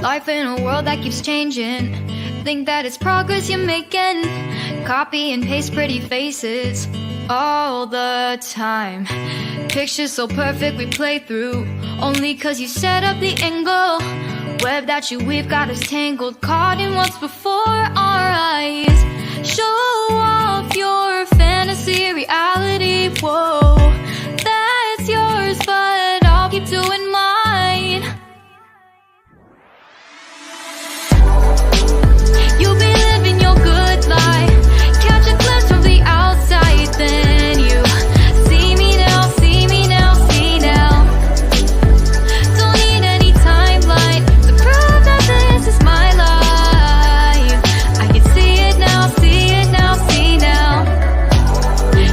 Life in a world that keeps changing. Think that it's progress you're making. Copy and paste pretty faces all the time. Pictures so perfect we play through, only cause you set up the angle. Web that you weave got us tangled, caught in what's before our eyes. Show off your fantasy reality, whoa. That's yours, but I'll keep doing mine. You'll be living your good life. Catch a glimpse from the outside, then you see me now, see me now, see now. Don't need any timeline to prove that this is my life. I can see it now, see it now, see now.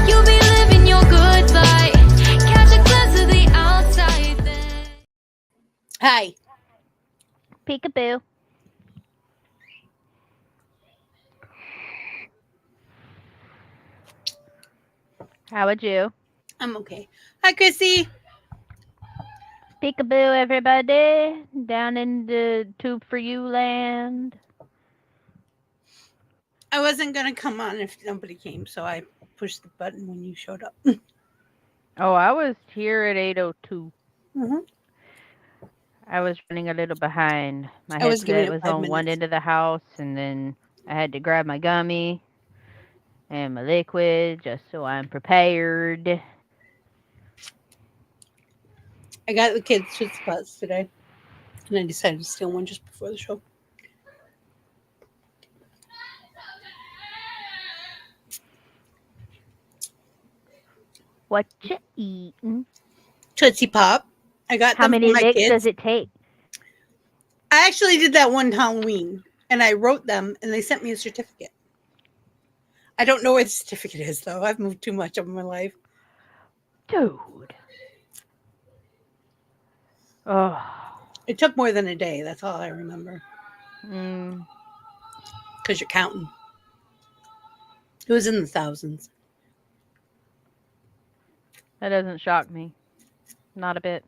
You'll be living your good life. Catch a glimpse of the outside, then. Hi. Peekaboo. How would you? I'm okay. Hi, Chrissy. Peekaboo, everybody. Down in the Tube for You land. I wasn't going to come on if nobody came, so I pushed the button when you showed up. Oh, I was here at 8:02. Mm-hmm. I was running a little behind. My I was giving headset it was 5 on one minutes. end of the house, and then I had to grab my gummy and my liquid just so I'm prepared. I got the kids to spots today, and I decided to steal one just before the show. What you eating? Tootsie Pop. I got How them many for my licks kids. does it take? I actually did that one Halloween, and I wrote them, and they sent me a certificate. I don't know where the certificate is, though. I've moved too much of my life. Dude. Oh. It took more than a day. That's all I remember. Mm. Because you're counting. It was in the thousands. That doesn't shock me. Not a bit.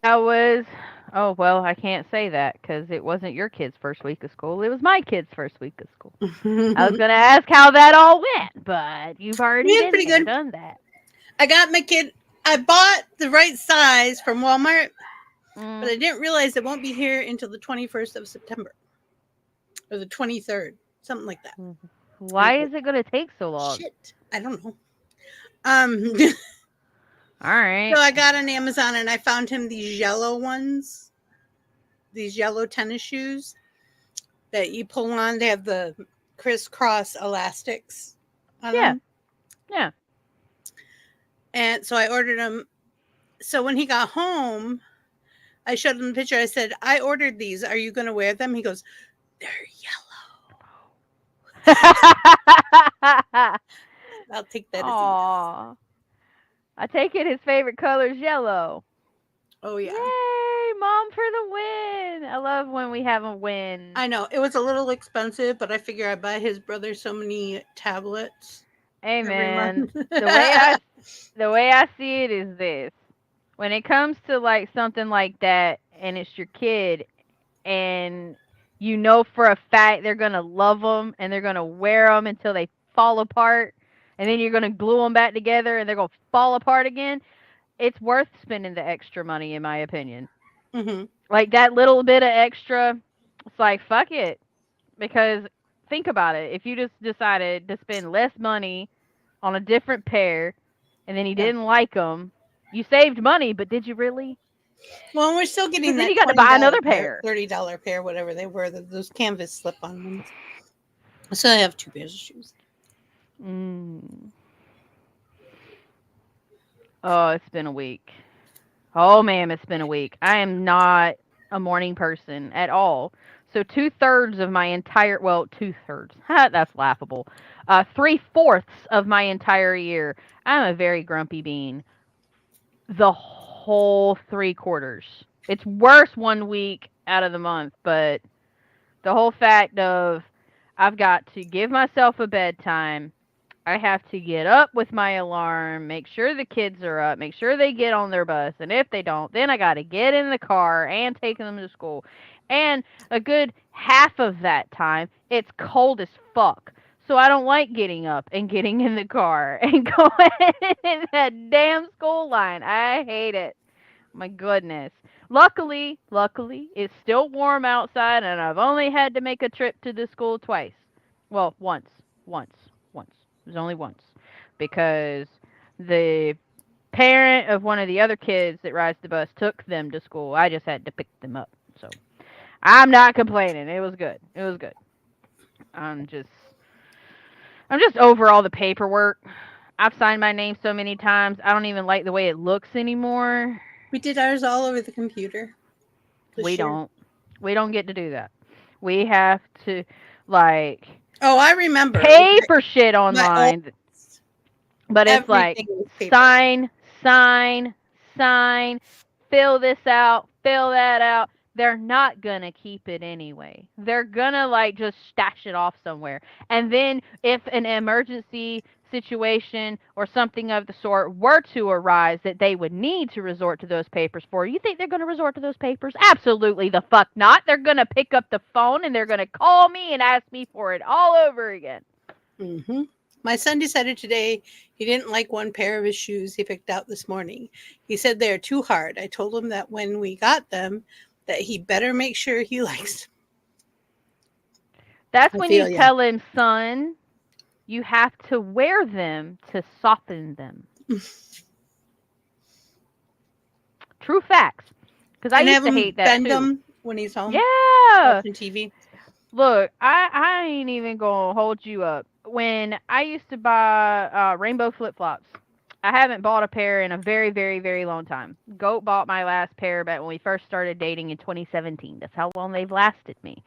That was, oh, well, I can't say that because it wasn't your kid's first week of school. It was my kid's first week of school. I was going to ask how that all went, but you've already Yeah, been pretty there, good. done that. I got my kid. I bought the right size from Walmart, but I didn't realize it won't be here until the 21st of September. Or the 23rd. Something like that. Why is it going to take so long? Shit. I don't know. All right. So I got on Amazon and I found him these yellow ones. These yellow tennis shoes that you pull on. They have the crisscross elastics on them. Yeah. And so I ordered them. So when he got home, I showed him the picture. I said, I ordered these. Are you going to wear them? He goes, they're yellow. I'll take that as a yes. I take it his favorite color is yellow. Oh, yeah. Yay, Mom for the win. I love when we have a win. I know. It was a little expensive, but I figure I buy his brother so many tablets. Hey, man. The way I see it is this. When it comes to like something like that and it's your kid and you know for a fact they're going to love them and they're going to wear them until they fall apart and then you're going to glue them back together and they're going to fall apart again, it's worth spending the extra money in my opinion. Mm-hmm. Like that little bit of extra, it's like, fuck it. Because think about it. If you just decided to spend less money on a different pair and then you didn't like them, you saved money, but did you really? Well, we're still getting that. Then you got to buy another pair. $30 pair, whatever they were, those canvas slip-on ones. So I have 2 pairs of shoes. Oh, it's been a week. Oh, ma'am, it's been a week. I am not a morning person at all. So 2/3 of my entire, well, 2/3. That's laughable. 3/4 of my entire year, I'm a very grumpy bean. The whole 3/4. It's worse 1 week out of the month, but the whole fact of I've got to give myself a bedtime. I have to get up with my alarm, make sure the kids are up, make sure they get on their bus, and if they don't, then I got to get in the car and take them to school. And a good half of that time, it's cold as fuck. So I don't like getting up and getting in the car and going in that damn school line. I hate it. My goodness. Luckily, it's still warm outside, and I've only had to make a trip to the school twice. Well, once. It was only once. Because the parent of one of the other kids that rides the bus took them to school. I just had to pick them up. So I'm not complaining. It was good. It was good. I'm just over all the paperwork. I've signed my name so many times. I don't even like the way it looks anymore. We did ours all over the computer. We don't get to do that. We have to like Oh, I remember. pay for shit online. But it's like sign, fill this out, fill that out. They're not gonna keep it anyway. They're gonna like just stash it off somewhere. And then if an emergency situation or something of the sort were to arise that they would need to resort to those papers for, you think they're gonna resort to those papers? Absolutely the fuck not. They're gonna pick up the phone and they're gonna call me and ask me for it all over again. Mm-hmm. My son decided today he didn't like one pair of his shoes he picked out this morning. He said they're too hard. I told him that when we got them, that he better make sure he likes them. That's when you tell him, son, you have to wear them to soften them. True facts. Because I used to hate that bend too. him when he's home. Yeah. Watching TV. Look, I ain't even gonna hold you up. When I used to buy rainbow flip-flops, I haven't bought a pair in a very, very, very long time. Goat bought my last pair back when we first started dating in 2017. That's how long they've lasted me.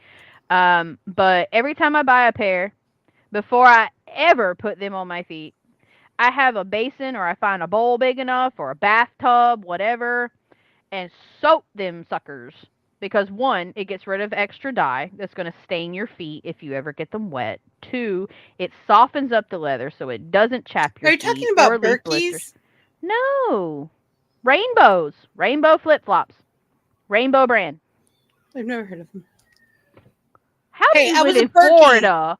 But every time I buy a pair, before I ever put them on my feet, I have a basin or I find a bowl big enough or a bathtub, whatever, and soak them suckers. Because one, it gets rid of extra dye that's going to stain your feet if you ever get them wet. Two, it softens up the leather so it doesn't chap your feet. Are you talking about Berkeys? No. Rainbows. Rainbow flip-flops. Rainbow brand. I've never heard of them. How do you live in Florida?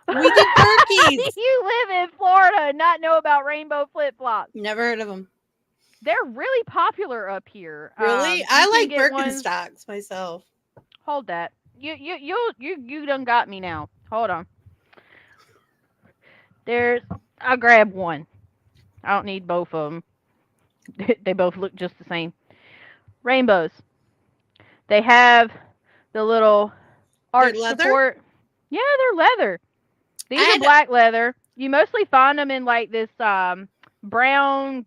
We did Berkeys. How do you live in Florida and not know about rainbow flip-flops? Never heard of them. They're really popular up here. Really? I like Birkenstocks myself. Hold that. You done got me now. Hold on. I'll grab one. I don't need both of them. They both look just the same. Rainbows. They have the little arch support. Yeah, they're leather. These are black leather. You mostly find them in like this brown,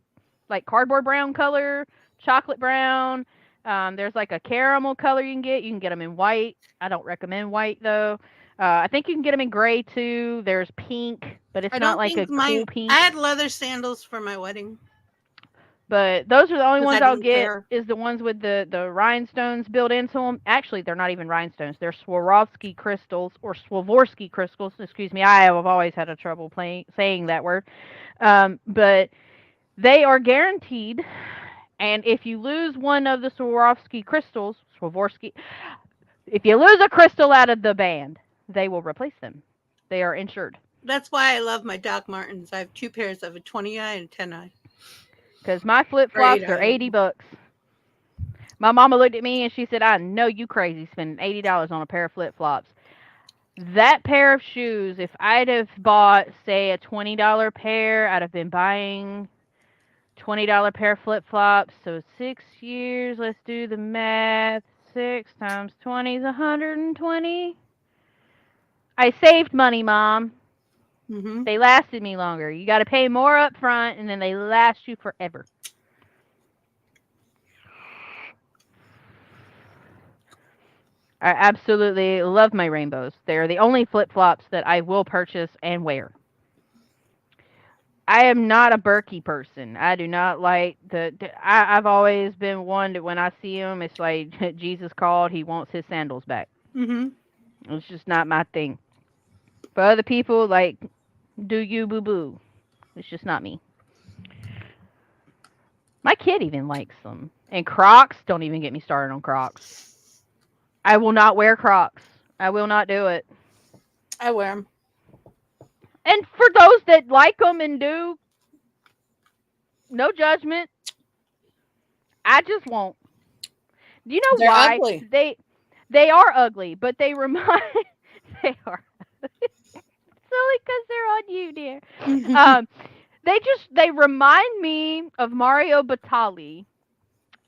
like cardboard brown color, chocolate brown. There's like a caramel color you can get. You can get them in white. I don't recommend white though. I think you can get them in gray too. There's pink, but it's not like a cool pink. I had leather sandals for my wedding. But those are the only ones I'll get is the ones with the rhinestones built into them. Actually, they're not even rhinestones. They're Swarovski crystals or Swarovski crystals. Excuse me. I have always had a trouble saying that word. But they are guaranteed. And if you lose one of the Swarovski crystals, if you lose a crystal out of the band, they will replace them. They are insured. That's why I love my Doc Martens. I have two pairs of a 20-eye and a 10-eye. Because my flip-flops are $80. My mama looked at me and she said, I know you crazy spending $80 on a pair of flip-flops. That pair of shoes, if I'd have bought, say, a $20 pair, I'd have been buying $20 pair of flip-flops. So 6 years, let's do the math. 6 times 20 is 120. I saved money, Mom. Mm-hmm. They lasted me longer. You got to pay more up front, and then they last you forever. I absolutely love my rainbows. They're the only flip-flops that I will purchase and wear. I am not a Berkey person. I do not like I've always been one that when I see him, it's like Jesus called. He wants his sandals back. Mm-hmm. It's just not my thing. For other people, like Do you, boo boo? It's just not me. My kid even likes them. And Crocs, don't even get me started on Crocs. I will not wear Crocs. I will not do it. I wear them. And for those that like them and do, no judgment. I just won't. Do you know They're why? ugly. They are ugly, but they remind they are silly because they're on you, dear. They remind me of Mario Batali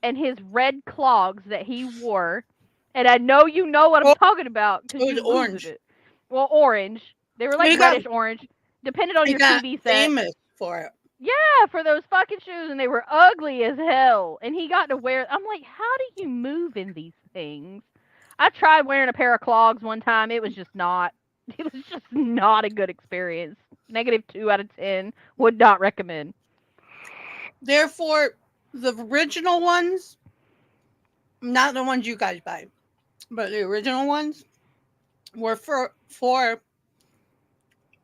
and his red clogs that he wore. And I know you know what I'm talking about because you orange. it. Well, orange. They were like reddish orange, depending on your TV set. Famous for it. Yeah, for those fucking shoes, and they were ugly as hell. And he got to wear. I'm like, how do you move in these things? I tried wearing a pair of clogs one time. It was just not. It was just not a good experience. -2 out of 10. Would not recommend. Therefore, the original ones, not the ones you guys buy, but the original ones were for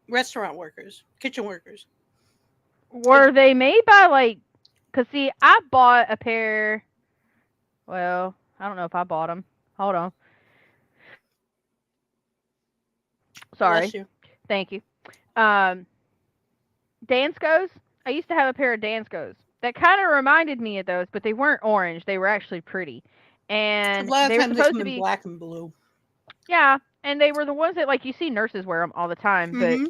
restaurant workers, kitchen workers. Were they made by like? Cause see, I bought a pair. Well, I don't know if I bought them. Hold on. Sorry. Thank you. Danskos. I used to have a pair of Danskos that kind of reminded me of those, but they weren't orange. They were actually pretty, and they were supposed to be black and blue. Yeah, and they were the ones that like you see nurses wear them all the time, but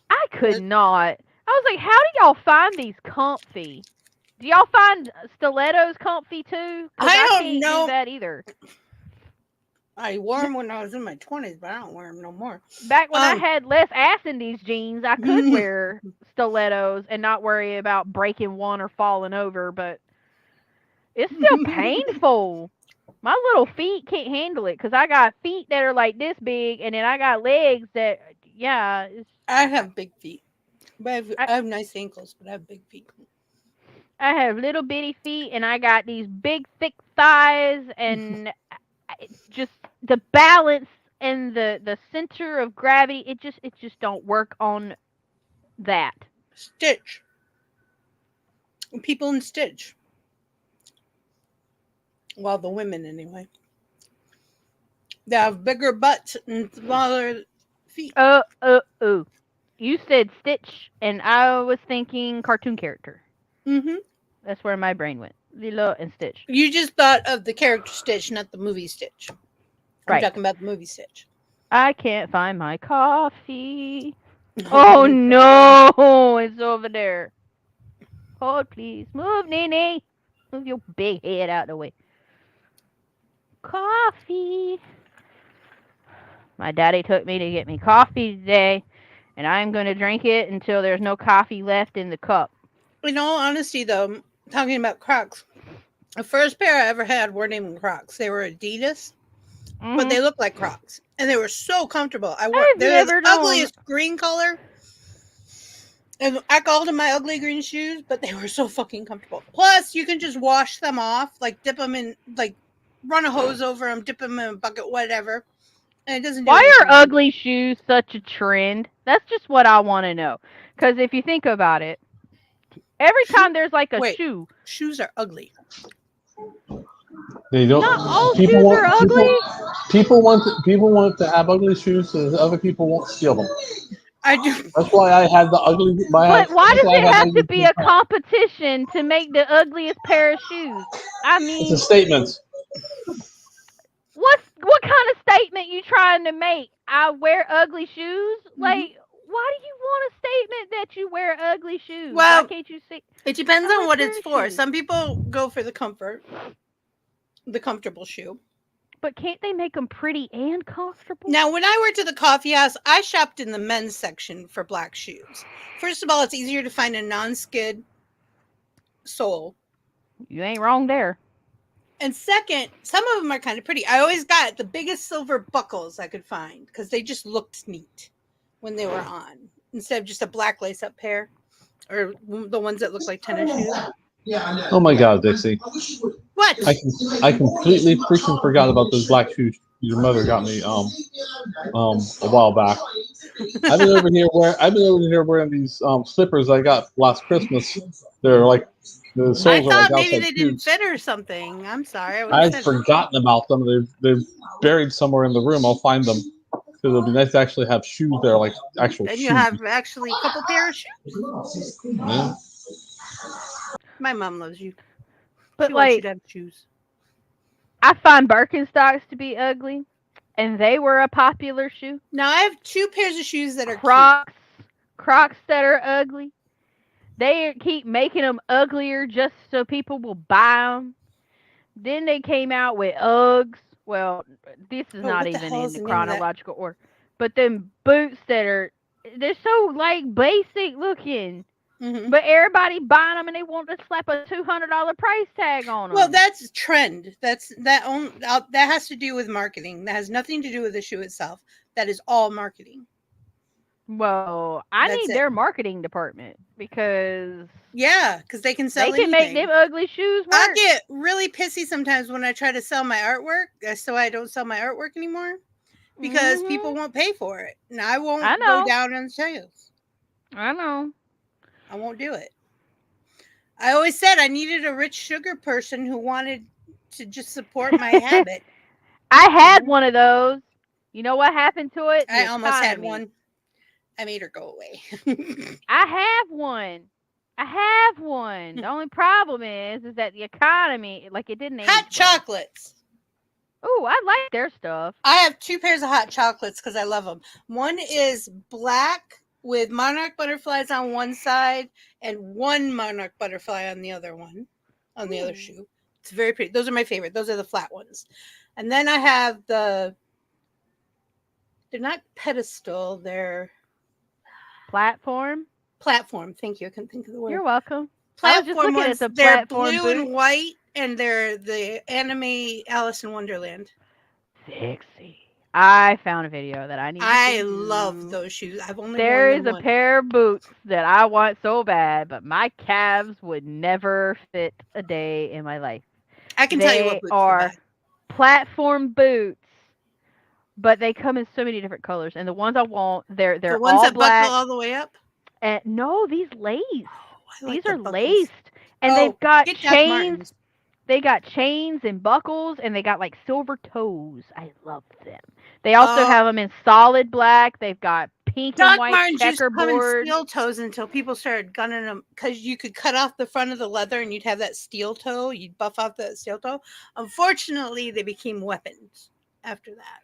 I could not. I was like, how do y'all find these comfy? Do y'all find stilettos comfy too? I don't can't know do that either. I wore them when I was in my 20s, but I don't wear them no more. Back when I had less ass in these jeans, I could wear stilettos and not worry about breaking one or falling over, but it's still painful. My little feet can't handle it because I got feet that are like this big, and then I got legs that, yeah. I have big feet. But I have nice ankles, but I have big feet. I have little bitty feet, and I got these big, thick thighs, and just the balance and the center of gravity, it just don't work on that. Stitch. People in Stitch. Well, the women anyway. They have bigger butts and smaller feet. You said Stitch, and I was thinking cartoon character. Mm-hmm. That's where my brain went. Lilo and Stitch. You just thought of the character Stitch, not the movie Stitch. I'm talking about the movie Stitch. I can't find my coffee. Oh, no. It's over there. Hold, please. Move, Nene. Move your big head out of the way. Coffee. My daddy took me to get me coffee today, and I'm going to drink it until there's no coffee left in the cup. In all honesty, though, talking about Crocs, the first pair I ever had were named Crocs. They were Adidas, but they looked like Crocs, and they were so comfortable. They're the ugliest green color, and I called them my ugly green shoes, but they were so fucking comfortable. Plus, you can just wash them off, like dip them in, like run a hose over them, dip them in a bucket, whatever. And it doesn't. Why are ugly shoes such a trend? That's just what I want to know. Because if you think about it, every time there's like a shoe. Shoes are ugly. They don't. Not all shoes are ugly. People want to have ugly shoes so that other people won't steal them. I do. That's why I had the ugly. But why does it have to be a competition to make the ugliest pair of shoes? I mean, it's a statement. What kind of statement you trying to make? I wear ugly shoes? Like, why do you want a statement that you wear ugly shoes? Well, why can't you see? It depends on what it's for. Some people go for the comfort, the comfortable shoe. But can't they make them pretty and comfortable? Now, when I worked at the coffee house, I shopped in the men's section for black shoes. First of all, it's easier to find a non-skid sole. You ain't wrong there. And second, some of them are kind of pretty. I always got the biggest silver buckles I could find because they just looked neat when they were on, instead of just a black lace-up pair or the ones that look like tennis shoes. Oh my God, Vixy! What? I completely freaking forgot about those black shoes your mother got me a while back. I've been over here wearing these slippers I got last Christmas. They're like the soles I are thought like maybe outside they didn't shoes. fit or something. I'm sorry. I would I've have said. forgotten about them. They're buried somewhere in the room. I'll find them because it'll be nice to actually have shoes that are like actual Then shoes. you have actually a couple pair of shoes. Yeah. My mom loves you. But She wants you like, to have shoes. I find Birkenstocks to be ugly, and they were a popular shoe. Now I have 2 pairs of shoes that are Crocs that are ugly. They keep making them uglier just so people will buy them. Then they came out with Uggs. Well, this is cute. not What the even hell in is the the name of that? chronological order. But then boots they're so like basic looking. Mhm. But everybody buying them and they want to slap a $200 price tag on them. Well, that's trend. That has to do with marketing. That has nothing to do with the shoe itself. That is all marketing. Well, I That's need it. their marketing department because Yeah, because they can sell they can anything. make them ugly shoes work. I get really pissy sometimes when I try to sell my artwork, so I don't sell my artwork anymore because people won't pay for it, and I won't I go know. down on sales. I know. I won't do it. I always said I needed a rich sugar person who wanted to just support my habit. I had one of those. You know what happened to it? I The almost had economy. one. I made her go away. I have one. The only problem is that the economy, like it didn't age Hot well. chocolates. Oh, I like their stuff. I have 2 pairs of hot chocolates because I love them. One is black with monarch butterflies on one side and one monarch butterfly on the other one, on the other shoe. It's very pretty. Those are my favorite. Those are the flat ones. And then I have they're not pedestal, they're Platform. Thank you. I couldn't think of the word. You're welcome. I was just Platform looking at ones, the they're platform blue and boots. white, and they're the anime Alice in Wonderland. Vixy. I found a video that I need to I see. love those shoes. I've only There worn is them a once. pair of boots that I want so bad, but my calves would never fit a day in my life. I can tell you what boots to are buy. platform boots, but they come in so many different colors. And the ones I want, they're The ones all that black. buckle all the way up. And no, these lace. I like These the are buckles. laced, and Oh, they've got get Doc chains. Martens. They got chains and buckles, and they got like silver toes. I love them. They also have them in solid black. They've got pink and Doc white Martens used to come in checkerboard. steel toes until people started gunning them because you could cut off the front of the leather and you'd have that steel toe. You'd buff off that steel toe. Unfortunately, they became weapons after that.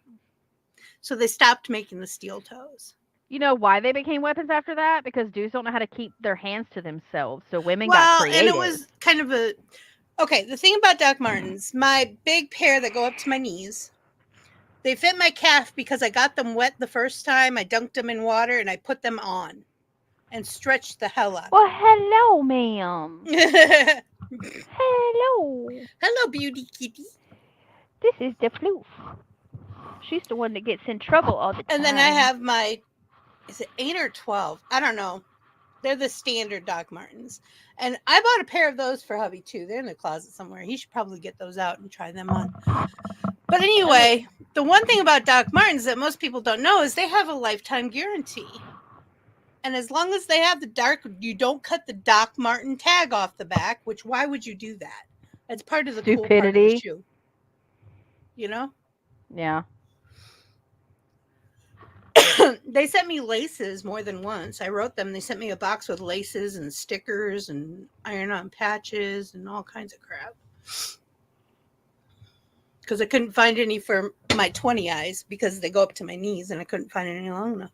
So they stopped making the steel toes. You know why they became weapons after that? Because dudes don't know how to keep their hands to themselves. So women got creative. And it was kind of a... Okay, the thing about Doc Martens, my big pair that go up to my knees, they fit my calf because I got them wet the first time. I dunked them in water and I put them on and stretched the hell out. Well, hello, ma'am. Hello, Hello. beauty kitty. This is the floof. She's the one that gets in trouble all the time. And then I have my, is it 8 or 12? I don't know. They're the standard Doc Martens. And I bought a pair of those for hubby too. They're in the closet somewhere. He should probably get those out and try them on. But anyway, the one thing about Doc Martens that most people don't know is they have a lifetime guarantee. And as long as they have you don't cut the Doc Marten tag off the back, which why would you do that? That's part of the cool part of the shoe. You know? Yeah. They sent me laces more than once. I wrote them. They sent me a box with laces and stickers and iron-on patches and all kinds of crap. Because I couldn't find any for my 20 eyes because they go up to my knees and I couldn't find any long enough.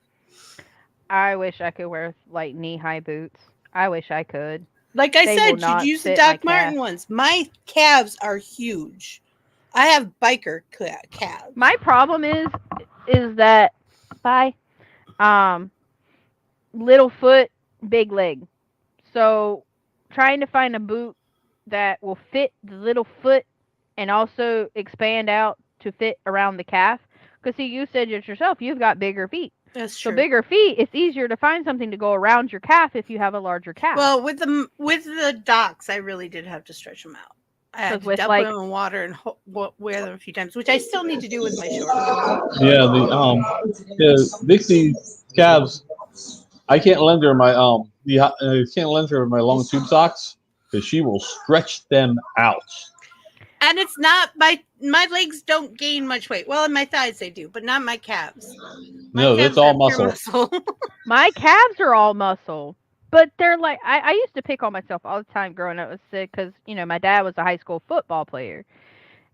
I wish I could wear like knee-high boots. I wish I could. Like I said, you'd use the Doc Marten ones. My calves are huge. I have biker calves. My problem is that little foot, big leg. So trying to find a boot that will fit the little foot and also expand out to fit around the calf. Because see, you said it yourself, you've got bigger feet. That's true. So bigger feet, it's easier to find something to go around your calf if you have a larger calf. Well, with the Docs, I really did have to stretch them out. I had to dump them in water and wear them a few times, which I still need to do with my shorts. Yeah, the Vixy Calves. I can't lend her my I can't lend her my long tube socks because she will stretch them out. And it's not my legs don't gain much weight. Well, in my thighs they do, but not my calves. My No, calves that's all are pure muscle. My calves are all muscle, but they're like I used to pick on myself all the time growing up. I was sick because my dad was a high school football player,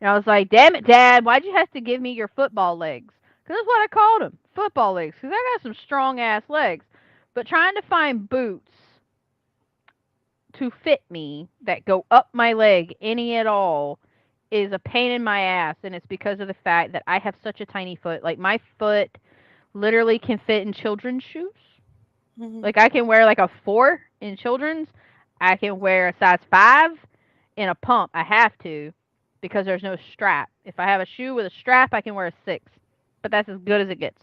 and I was like, "Damn it, Dad, why'd you have to give me your football legs?" Because that's what I called them, football legs. Because I got some strong ass legs, but trying to find boots to fit me that go up my leg any at all is a pain in my ass, and it's because of the fact that I have such a tiny foot. Like my foot literally can fit in children's shoes. Like I can wear like a 4 in children's. I can wear a size 5 in a pump. I have to because there's no strap. If I have a shoe with a strap, I can wear a 6. But that's as good as it gets.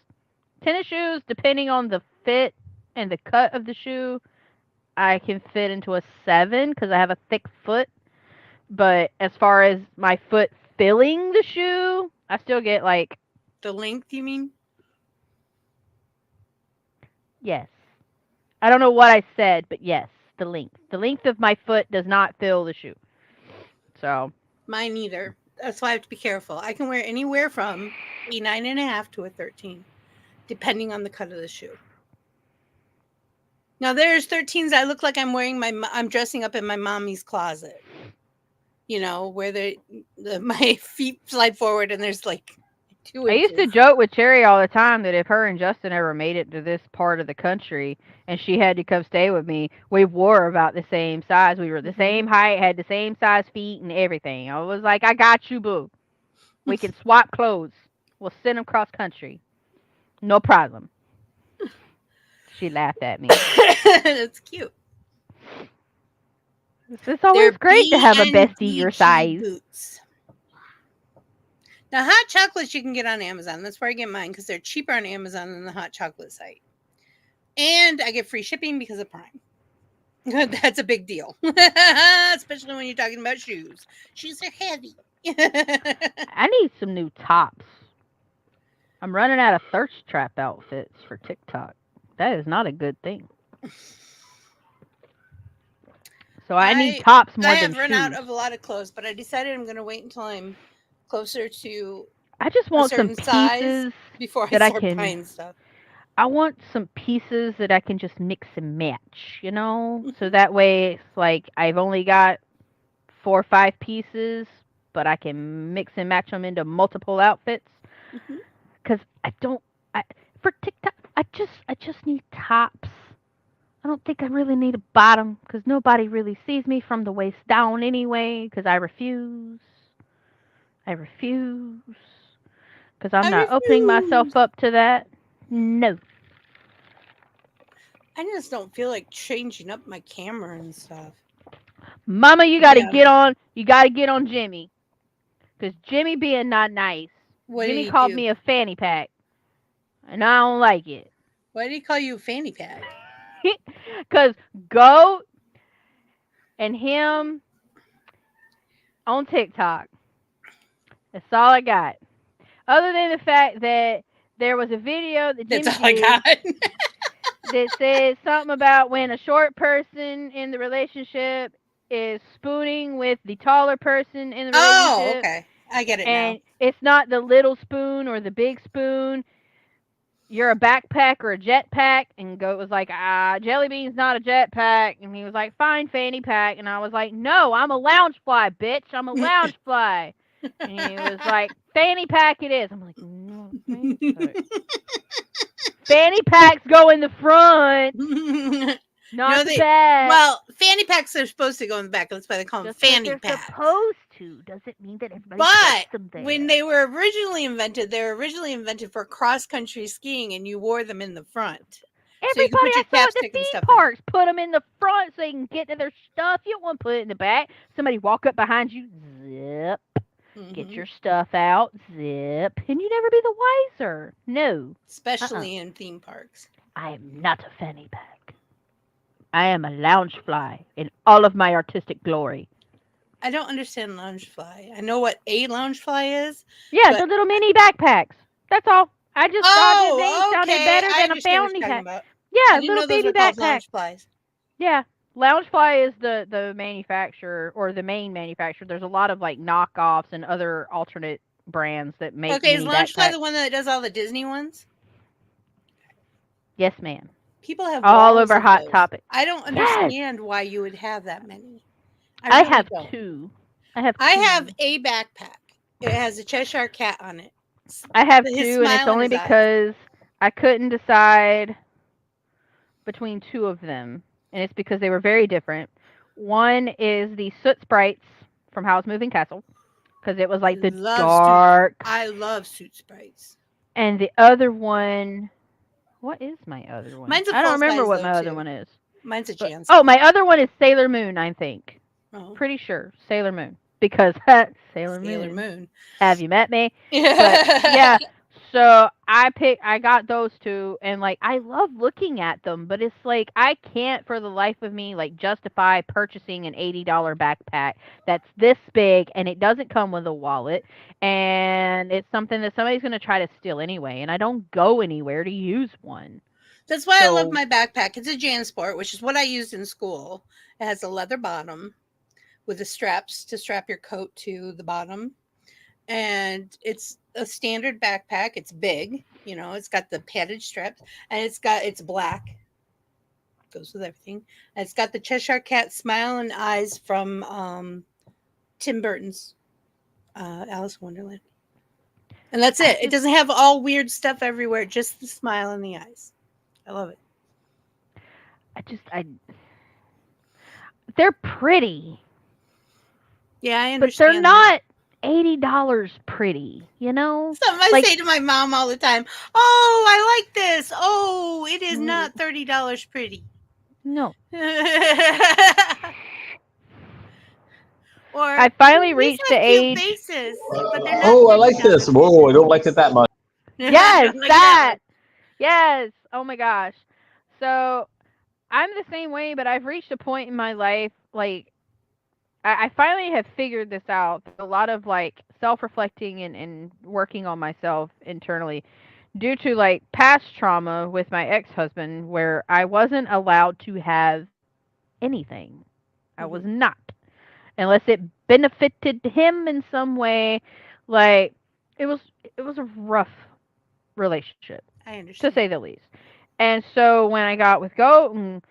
Tennis shoes, depending on the fit and the cut of the shoe, I can fit into a 7 because I have a thick foot. But as far as my foot filling the shoe, I still get like... The length, you mean? Yes. I don't know what I said, but yes, the length. The length of my foot does not fill the shoe. So. Mine either. That's why I have to be careful. I can wear anywhere from a 9.5 to a 13, depending on the cut of the shoe. Now there's 13s I look like I'm dressing up in my mommy's closet. Where my feet slide forward and there's like 2 inches. I used to joke with Cherry all the time that if her and Justin ever made it to this part of the country and she had to come stay with me, we were about the same size. We were the same height, had the same size feet and everything. I was like, I got you, boo. We can swap clothes. We'll send them cross country. No problem. She laughed at me. That's cute. It's always great to have a bestie your size. Boots. Now, hot chocolates you can get on Amazon. That's where I get mine because they're cheaper on Amazon than the hot chocolate site. And I get free shipping because of Prime. That's a big deal. Especially when you're talking about shoes. Shoes are heavy. I need some new tops. I'm running out of thirst trap outfits for TikTok. That is not a good thing. So I need tops more than shoes. I have run out of a lot of clothes, but I decided I'm going to wait until I'm closer to I just want some pieces before I start buying stuff. I want some pieces that I can just mix and match, So that way it's like I've only got 4 or 5 pieces, but I can mix and match them into multiple outfits. Because for TikTok, I just need tops. I don't think I really need a bottom because nobody really sees me from the waist down anyway because I refuse. Because I'm not opening myself up to that. No. I just don't feel like changing up my camera and stuff. Mama, you got to get on Jimmy. Because Jimmy being not nice. Jimmy called me a fanny pack. And I don't like it. Why did he call you a fanny pack? Because Goat and him on TikTok. That's all I got. Other than the fact that there was a video that Jimmy that said something about when a short person in the relationship is spooning with the taller person in the relationship. Oh, okay. I get it now. And it's not the little spoon or the big spoon. You're a backpack or a jetpack. And Goat was like, Jelly Bean's not a jetpack. And he was like, fine, fanny pack. And I was like, no, I'm a lounge fly, bitch. I'm a lounge fly. And he was like, fanny pack it is. I'm like, no, fanny pack. Fanny packs go in the front. Not the back. Well, fanny packs are supposed to go in the back. That's why they call them fanny packs. They're supposed to. Doesn't mean that everybody puts them there. When they were originally invented for cross-country skiing, and you wore them in the front. Everybody I saw at the theme parks put them in the front so they can get to their stuff. You don't want to put it in the back. Somebody walk up behind you, zip. Get your stuff out, zip, and you never be the wiser. No. Especially in theme parks. I am not a fanny pack. I am a lounge fly in all of my artistic glory. I don't understand lounge fly. I know what a lounge fly is. Yeah, the little mini backpacks. That's all. I just thought that they sounded okay. better I than a understand what fanny you're talking pack. about. Yeah, I didn't little know those baby were called backpack. Loungeflies. Yeah. Loungefly is the manufacturer or the main manufacturer. There's a lot of like knockoffs and other alternate brands that make Okay, is mini Loungefly backpacks. the one that does all the Disney ones? Yes, ma'am. People have All walls over of Hot those. Topic. I don't Yes! understand why you would have that many. I really have don't. 2. I have 2. I have a backpack. It has a Cheshire cat on it. I have His 2, and it's smile in only his eyes. because I couldn't decide between 2 of them, and it's because they were very different. One is the Soot Sprites from Howl's Moving Castle, because it was like the dark. I love Suit Sprites. And the other one, what is my other one? Mine's a I don't full remember size, what though, my other too. one is. Mine's a But, chance. my other one is Sailor Moon, I think. Oh. Pretty sure Sailor Moon, because Sailor Moon. Have you met me? But yeah, so I got those 2, and like I love looking at them, but it's like I can't for the life of me like justify purchasing an $80 backpack that's this big, and it doesn't come with a wallet, and it's something that somebody's going to try to steal anyway, and I don't go anywhere to use one. That's why I love my backpack. It's a JanSport, which is what I used in school. It has a leather bottom with the straps to strap your coat to the bottom. And it's a standard backpack. It's big, it's got the padded straps, and it's black. Goes with everything. And it's got the Cheshire Cat smile and eyes from Tim Burton's Alice in Wonderland. And that's it. It doesn't have all weird stuff everywhere, just the smile and the eyes. I love it. They're pretty. Yeah, I understand. But they're not $80 pretty, Something I say to my mom all the time, oh, I like this. Oh, it is not $30 pretty. No. Or I finally reached the age. Faces, but they're not I like this. Whoa, I don't like it that much. Yes, that. Yes. Oh my gosh. So I'm the same way, but I've reached a point in my life, like, I finally have figured this out. A lot of like self-reflecting and working on myself internally due to like past trauma with my ex-husband where I wasn't allowed to have anything. I was not. Unless it benefited him in some way. Like it was a rough relationship. I understand. To say the least. And so when I got with Goat, and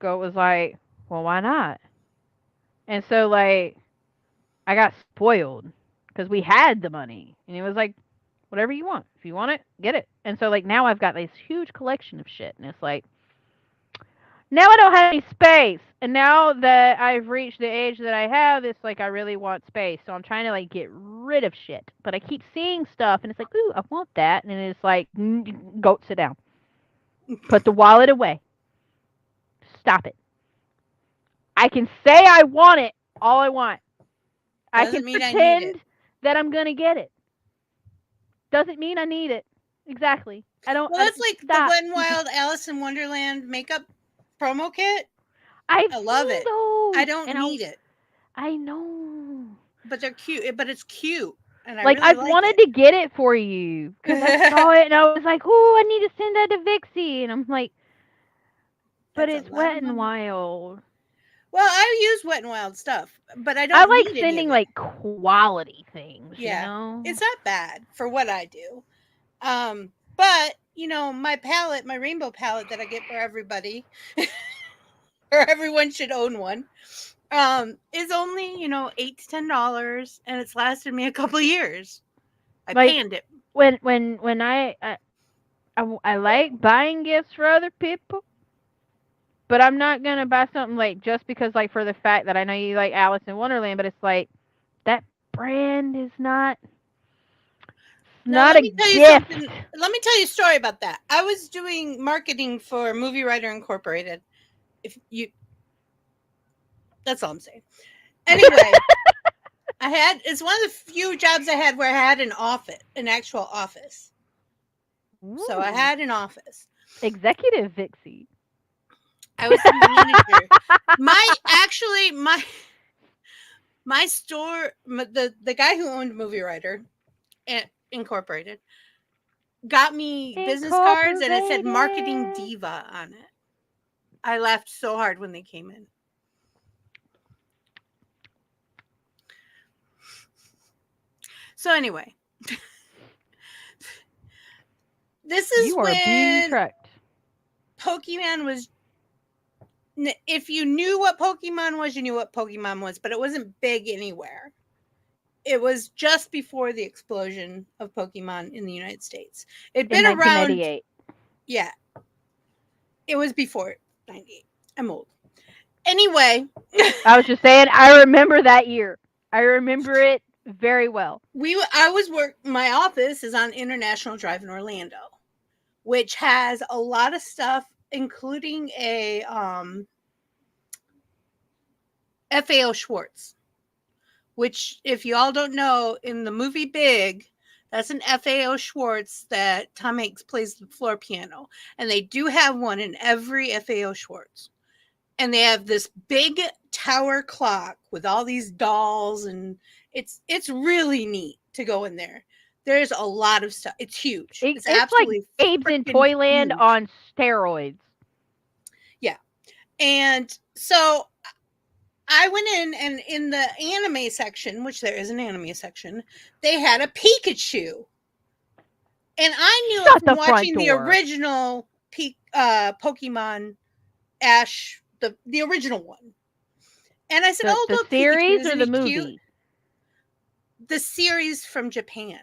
Goat was like, well, why not? And so, like, I got spoiled because we had the money. And he was like, whatever you want. If you want it, get it. And so, like, now I've got this huge collection of shit. And it's like, now I don't have any space. And now that I've reached the age that I have, it's like I really want space. So I'm trying to, like, get rid of shit. But I keep seeing stuff. And it's like, ooh, I want that. And it's like, Goat, sit down. Put the wallet away. Stop it. I can say I want it all I want. I can pretend that I'm going to get it. Doesn't mean I need it. Exactly. I don't. Well, that's like the Wet n Wild Alice in Wonderland makeup promo kit. I love it. Those, I don't need it. I know. But they're cute. But it's cute. And like, I've wanted to get it for you because I saw it and I was like, oh, I need to send that to Vixy. And I'm like, but it's Wet n Wild. Well, I use Wet n Wild stuff, but I don't. I like sending like quality things. Yeah, it's not bad for what I do. But my palette, my rainbow palette that I get for everybody, or everyone should own one, is only $8 to $10, and it's lasted me a couple of years. I panned it. When I like buying gifts for other people. But I'm not going to buy something like just because like for the fact that I know you like Alice in Wonderland, but it's like that brand is not a gift. Let me tell you a story about that. I was doing marketing for Movie Writer Incorporated. That's all I'm saying. Anyway, it's one of the few jobs I had where I had an actual office. Ooh. So I had an office. Executive Vixy. I was the manager. My store, the guy who owned Movie Writer Incorporated got me business cards and it said marketing diva on it. I laughed so hard when they came in. So anyway, this is You are being when tracked. Pokemon was. If you knew what Pokemon was, you knew what Pokemon was, but it wasn't big anywhere. It was just before the explosion of Pokemon in the United States. It'd been In around. 1988. Yeah. It was before 98. I'm old. Anyway. I was just saying, I remember that year. I remember it very well. My office is on International Drive in Orlando, which has a lot of stuff, including a FAO Schwartz, which, if you all don't know, in the movie Big, that's an FAO Schwartz that Tom Hanks plays the floor piano. And they do have one in every FAO Schwartz. And they have this big tower clock with all these dolls, and it's really neat to go in there. There's a lot of stuff. It's huge. It's absolutely like Abe's in Toyland huge. on steroids. Yeah. And so I went in, and in the anime section, which there is an anime section, they had a Pikachu. And I knew it from watching the original Pokemon Ash, the original one. And I said, the series Pikachu, or the movie? Cute? The series from Japan.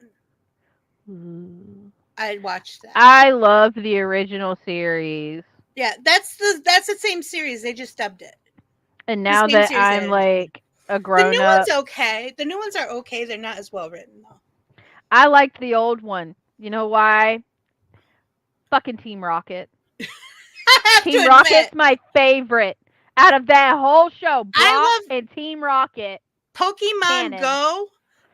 I watched that. I love the original series. Yeah, that's the same series. They just dubbed it. And now that I'm like a grown up, the new one's okay. The new ones are okay. They're not as well written though. I liked the old one. You know why? Fucking Team Rocket. Team Rocket's my favorite out of that whole show. Brock and Team Rocket. Pokemon Go.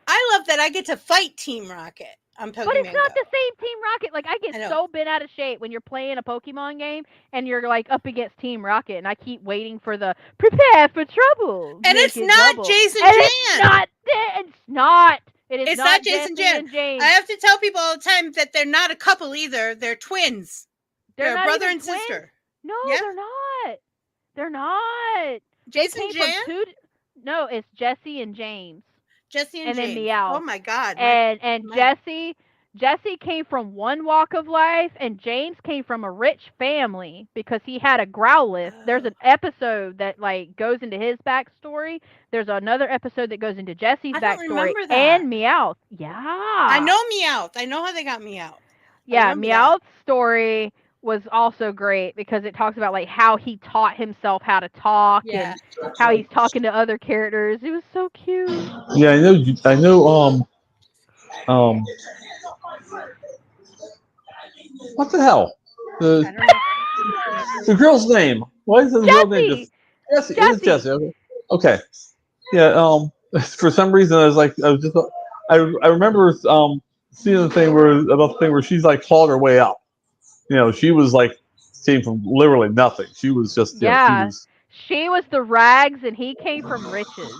I love that I get to fight Team Rocket on Pokemon Go. But it's not the same Team Rocket. Like, I get so bent out of shape when you're playing a Pokemon game and you're like up against Team Rocket, and I keep waiting for the prepare for trouble. And it's not Jason Jan. It's not. It's not Jason Jan. I have to tell people all the time that they're not a couple either. They're twins. They're a brother and sister. No, they're not. They're not. Jason Jan? No, it's Jesse and James. Jesse and James. Then Meow. Oh my God. And Jesse came from one walk of life, and James came from a rich family because he had a Growlithe. There's an episode that like goes into his backstory. There's another episode that goes into Jesse's backstory and Meowth. Yeah. I know Meowth. I know how they got Meowth. Yeah, Meowth's story was also great because it talks about like how he taught himself how to talk and how he's talking to other characters. It was so cute. Yeah, I know what the hell? The girl's name. Why is the girl's name Jessie? It is Jessie. Okay. Yeah, for some reason I remember seeing the thing where she's like clawed her way up. You know, she was like came from literally nothing. She was just she was the rags and he came from riches.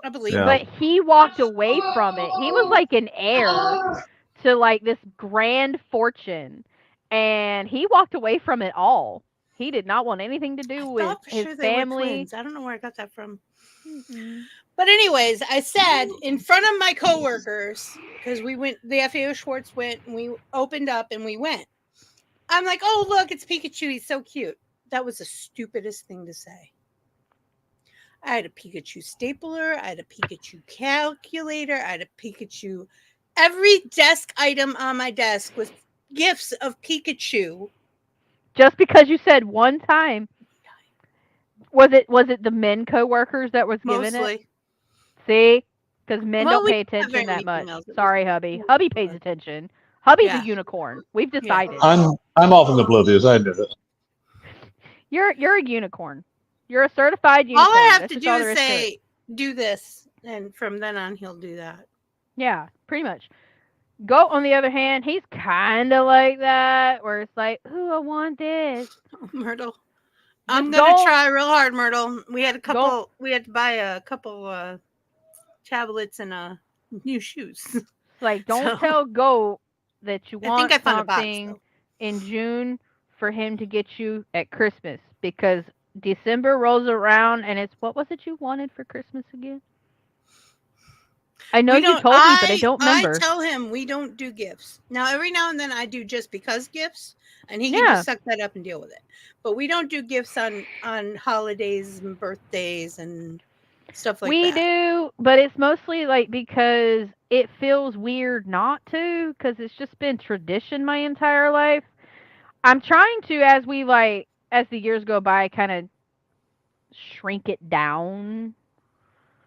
I believe. Yeah. But he walked away from it. He was like an heir to like this grand fortune, and he walked away from it all. He did not want anything to do with his family. I don't know where I got that from. Mm-hmm. But anyways, I said in front of my coworkers, because we went, the FAO Schwartz went, and we opened up and we went. I'm like, oh, look, it's Pikachu. He's so cute. That was the stupidest thing to say. I had a Pikachu stapler. I had a Pikachu calculator. I had a Pikachu. Every desk item on my desk was gifts of Pikachu. Just because you said one time. Was it the men coworkers that was giving it? See? Because men don't pay attention that much. Sorry, hubby. Hubby pays attention. Hubby's a unicorn. We've decided. I'm often oblivious. I admit it. You're a unicorn. You're a certified unicorn. All I have to do is say, do this, and from then on, he'll do that. Yeah, pretty much. Goat, on the other hand, he's kind of like that, where it's like, ooh, I want this. Oh, Myrtle. I'm going to try real hard, Myrtle. We had to buy a couple tablets and new shoes. Like, don't tell Goat that you I want think I found a box, something though. in June for him to get you at Christmas, because December rolls around and it's, what was it you wanted for Christmas again? I know We you don't. told me, but I don't I remember. tell him we don't do gifts. Now, every now and then I do just because gifts, and he can Yeah. just suck that up and deal with it. But we don't do gifts on holidays and birthdays and stuff like We that. do, but it's mostly like because it feels weird not to, because it's just been tradition my entire life. I'm trying to, as the years go by, kind of shrink it down,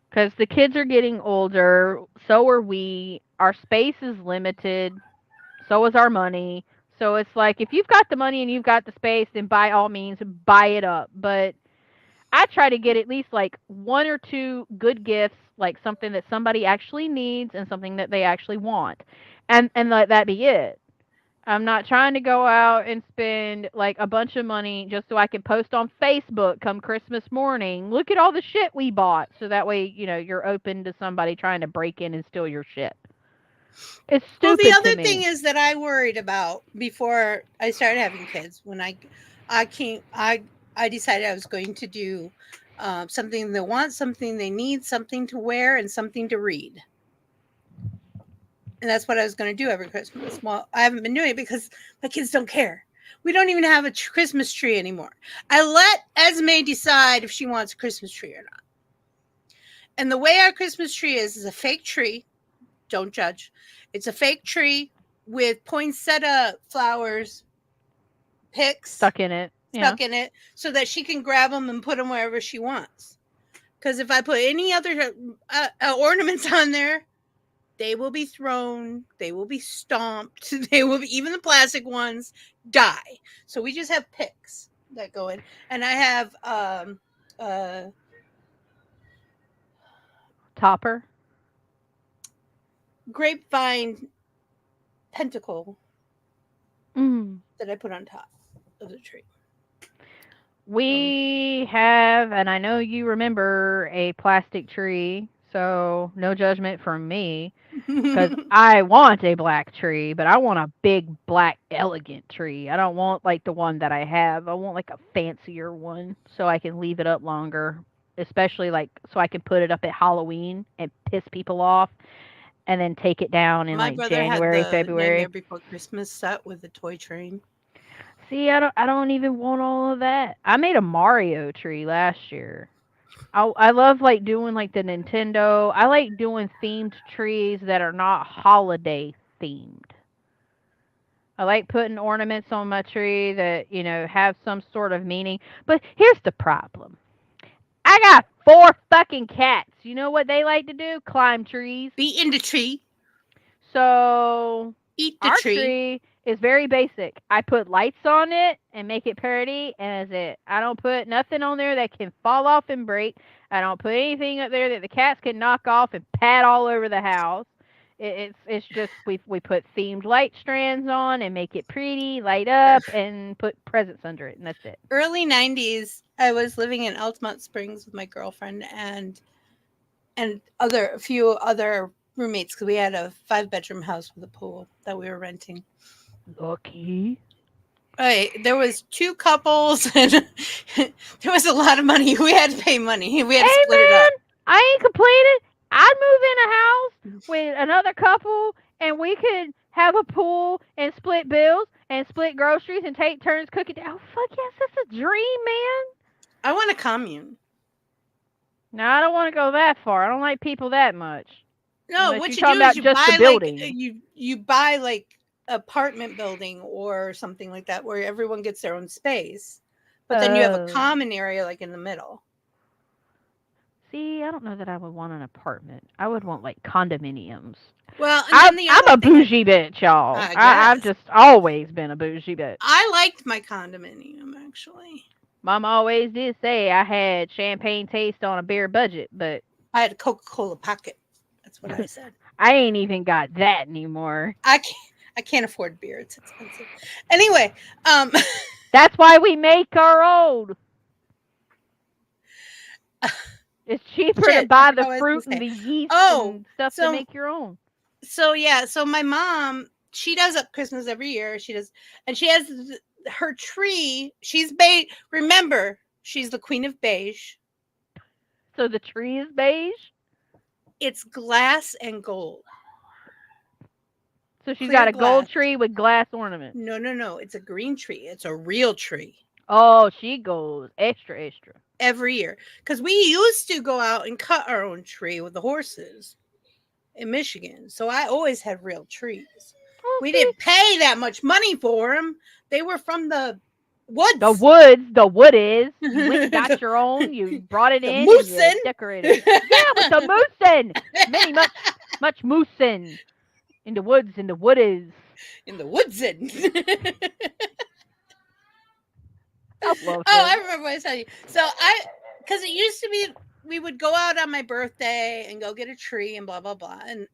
because the kids are getting older, so are we. Our space is limited, so is our money. So it's like, if you've got the money and you've got the space, then by all means buy it up. But I try to get at least like one or two good gifts, like something that somebody actually needs and something that they actually want, and let that be it. I'm not trying to go out and spend like a bunch of money just so I can post on Facebook come Christmas morning. Look at all the shit we bought. So that way, you're open to somebody trying to break in and steal your shit. It's Well, the stupid to other me. thing is that I worried about before I started having kids. When I decided I was going to do something they want, something they need, something to wear, and something to read. And that's what I was going to do every Christmas. Well, I haven't been doing it because my kids don't care. We don't even have a Christmas tree anymore. I let Esme decide if she wants a Christmas tree or not. And the way our Christmas tree is a fake tree. Don't judge. It's a fake tree with poinsettia flowers, picks Stuck in it. stuck in it, so that she can grab them and put them wherever she wants. Because if I put any other ornaments on there, they will be thrown, they will be stomped, they will be, even the plastic ones die. So we just have picks that go in, and I have Topper. grapevine pentacle that I put on top of the tree. We have, and I know you remember, a plastic tree, so no judgment from me, because I want a black tree, but I want a big, black, elegant tree. I don't want like the one that I have. I want like a fancier one so I can leave it up longer, especially like so I can put it up at Halloween and piss people off, and then take it down in My like brother January, had the February. Nightmare Before Christmas set with the toy train. See, I don't even want all of that. I made a Mario tree last year. I love like doing like the Nintendo. I like doing themed trees that are not holiday themed. I like putting ornaments on my tree that, have some sort of meaning. But here's the problem. I got 4 fucking cats. You know what they like to do? Climb trees. Be in the tree. So Eat the our tree. tree is very basic. I put lights on it and make it pretty, and that's it. I don't put nothing on there that can fall off and break. I don't put anything up there that the cats can knock off and pat all over the house. It's just we put themed light strands on and make it pretty, light up, and put presents under it, and that's it. Early 90s, I was living in Altamont Springs with my girlfriend and a few other roommates, because we had a 5-bedroom house with a pool that we were renting. Lucky. Right, there was 2 couples, and there was a lot of money. We had to pay money. We had to split it up. I ain't complaining. I'd move in a house with another couple, and we could have a pool and split bills and split groceries and take turns cooking. Oh, fuck yes, that's a dream, man. I want a commune. No, I don't want to go that far. I don't like people that much. No, Unless what you're you talking do about is you just the buy building. like you buy like apartment building or something like that, where everyone gets their own space, but then you have a common area like in the middle. See, I don't know that I would want an apartment. I would want like condominiums. Well, I'm a bougie bitch, y'all. I've just always been a bougie bitch. I liked my condominium, actually. Mom always did say I had champagne taste on a beer budget, but I had a Coca-Cola pocket. That's what I said. I ain't even got that anymore. I can't afford beer. It's expensive. Anyway, that's why we make our own. It's cheaper to buy the fruit and the yeast and stuff to make your own. So yeah, so my mom she does up Christmas every year. She does, and she has her tree. She's beige. Remember, she's the queen of beige. So the tree is beige? It's glass and gold. So she's Clear got a gold glass. tree with glass ornaments. No. It's a green tree. It's a real tree. Oh, she goes extra. Every year. Because we used to go out and cut our own tree with the horses in Michigan. So I always had real trees. Oh, We didn't pay that much money for them. They were from the woods. The wood is. You went and got your own. You brought it in and you decorated it. Yeah, with the moosin'. Much moosin'. In the woods, in the woodies. In the woodsin'. I remember what I was telling you. So because it used to be, we would go out on my birthday and go get a tree and blah, blah, blah. And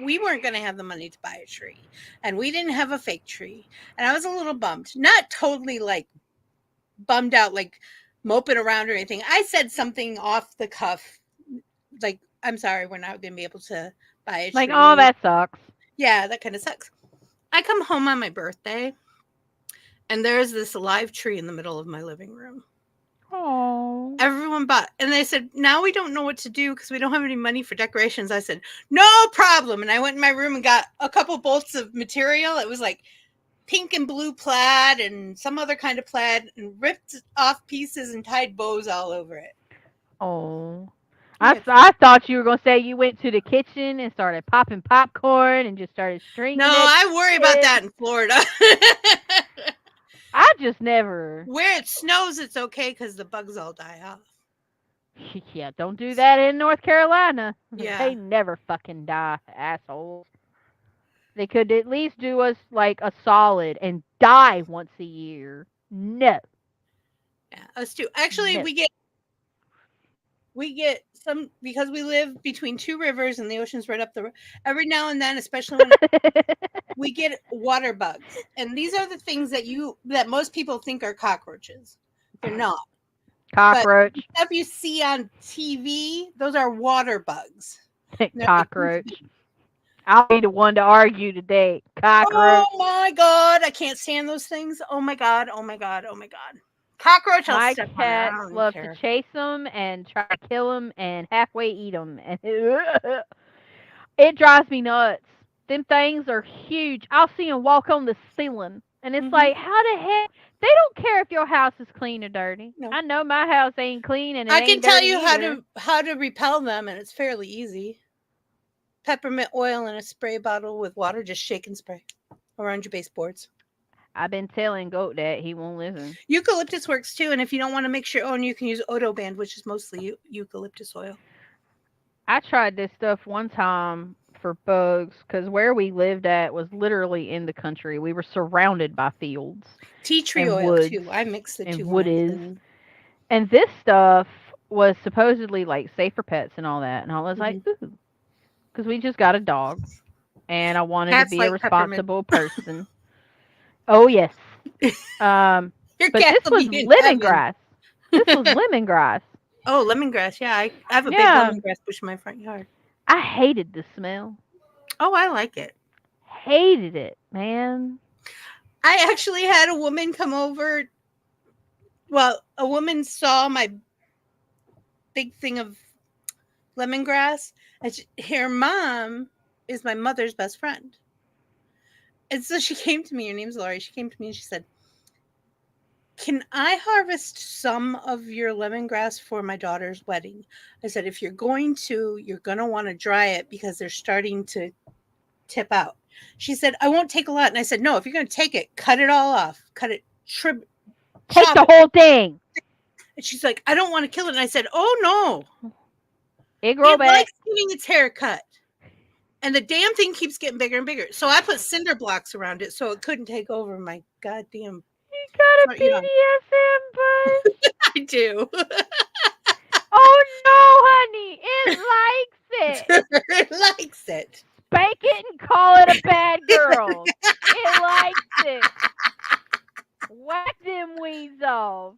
we weren't going to have the money to buy a tree. And we didn't have a fake tree. And I was a little bummed. Not totally like bummed out, like moping around or anything. I said something off the cuff. Like, I'm sorry, we're not going to be able to buy a tree. Like, oh, that sucks. Yeah, that kind of sucks. I come home on my birthday. And there's this live tree in the middle of my living room. Oh. Everyone bought, and they said, now we don't know what to do because we don't have any money for decorations. I said, no problem. And I went in my room and got a couple bolts of material. It was like pink and blue plaid and some other kind of plaid, and ripped off pieces and tied bows all over it. Oh. I thought you were going to say you went to the kitchen and started popping popcorn and just started stringing No, it. I worry about that in Florida. I just never. Where it snows, it's okay because the bugs all die off. Yeah, don't do that in North Carolina. Yeah. They never fucking die, assholes. They could at least do us like a solid and die once a year. No. Yeah, us too. Actually, No. we get some, because we live between two rivers and the ocean's right up the road. Every now and then, especially when we get water bugs. And these are the things that most people think are cockroaches. They're not. Cockroach. But stuff you see on TV, those are water bugs. Cockroach. I'll be the one to argue today. Cockroach. Oh my God. I can't stand those things. Oh my God. Cockroach, I'll My step on. cats love to chase them and try to kill them and halfway eat them. And it drives me nuts. Them things are huge. I'll see them walk on the ceiling. And it's like, how the heck? They don't care if your house is clean or dirty. No. I know my house ain't clean, and I can tell you either. how to repel them, and it's fairly easy. Peppermint oil in a spray bottle with water, just shake and spray around your baseboards. I've been telling Goat that he won't listen. Eucalyptus works too, and if you don't want to mix your own, you can use Odoband, which is mostly eucalyptus oil. I tried this stuff one time for bugs because where we lived at was literally in the country. We were surrounded by fields. Tea tree oil too. I mixed the two. And this stuff was supposedly like safe for pets and all that. And I was like, ooh, because we just got a dog, and I wanted to be a responsible person. Oh yes. But this was lemongrass. This was lemongrass. Oh, lemongrass. Yeah, I have a big lemongrass bush in my front yard. I hated the smell. Oh, I like it. Hated it, man. I actually had a woman come over. Well, a woman saw my big thing of lemongrass, and her mom is my mother's best friend. And so she came to me. Her name's Laurie. She came to me and she said, can I harvest some of your lemongrass for my daughter's wedding? I said, if you're going to want to dry it because they're starting to tip out. She said, I won't take a lot. And I said, no, if you're going to take it, cut it all off. Cut it. Take the whole thing. And she's like, I don't want to kill it. And I said, oh, no. It likes getting its hair cut. And the damn thing keeps getting bigger and bigger. So I put cinder blocks around it so it couldn't take over my goddamn. You got a BDSM bush? I do. Oh no, honey. It likes it. It likes it. Spank it and call it a bad girl. It likes it. Whack them weeds off.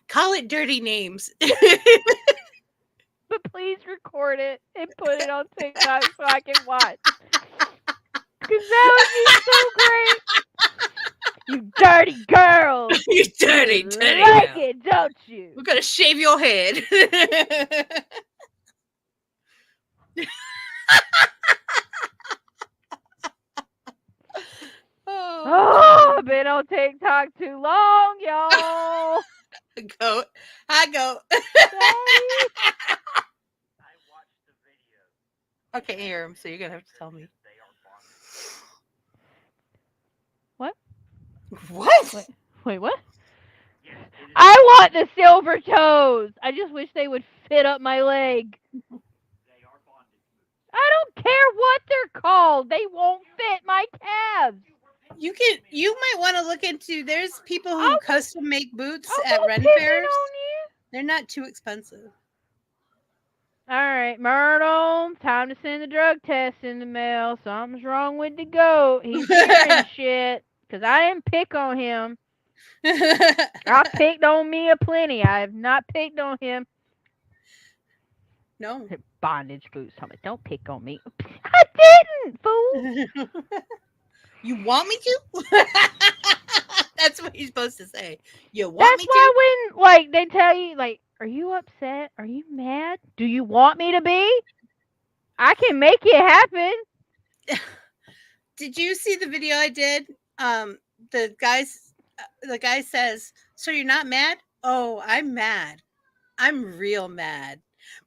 Call it dirty names. But please record it and put it on TikTok so I can watch. Because that would be so great. You dirty girl. You dirty like girl. it, don't you? We're gonna shave your head. Oh, I've been on TikTok too long, y'all. Goat. Hi, goat. I can't hear him, so you're gonna have to tell me. What? What? Wait, what? I want the silver toes. I just wish they would fit up my leg. I don't care what they're called. They won't fit my calves. You might want to look into. There's people who custom make boots at I'll Ren pick it fairs. on you. They're not too expensive. All right, Myrtle, time to send the drug test in the mail. Something's wrong with the goat. He's hearing shit. Because I didn't pick on him. I picked on me aplenty. I have not picked on him. No. Bondage boots. Tell me, don't pick on me. I didn't, fool. You want me to? That's what you're supposed to say. You want me to? That's why when, like, they tell you, like, are you upset? Are you mad? Do you want me to be? I can make it happen. Did you see the video I did? The guy says, "So you're not mad?" Oh, I'm mad. I'm real mad.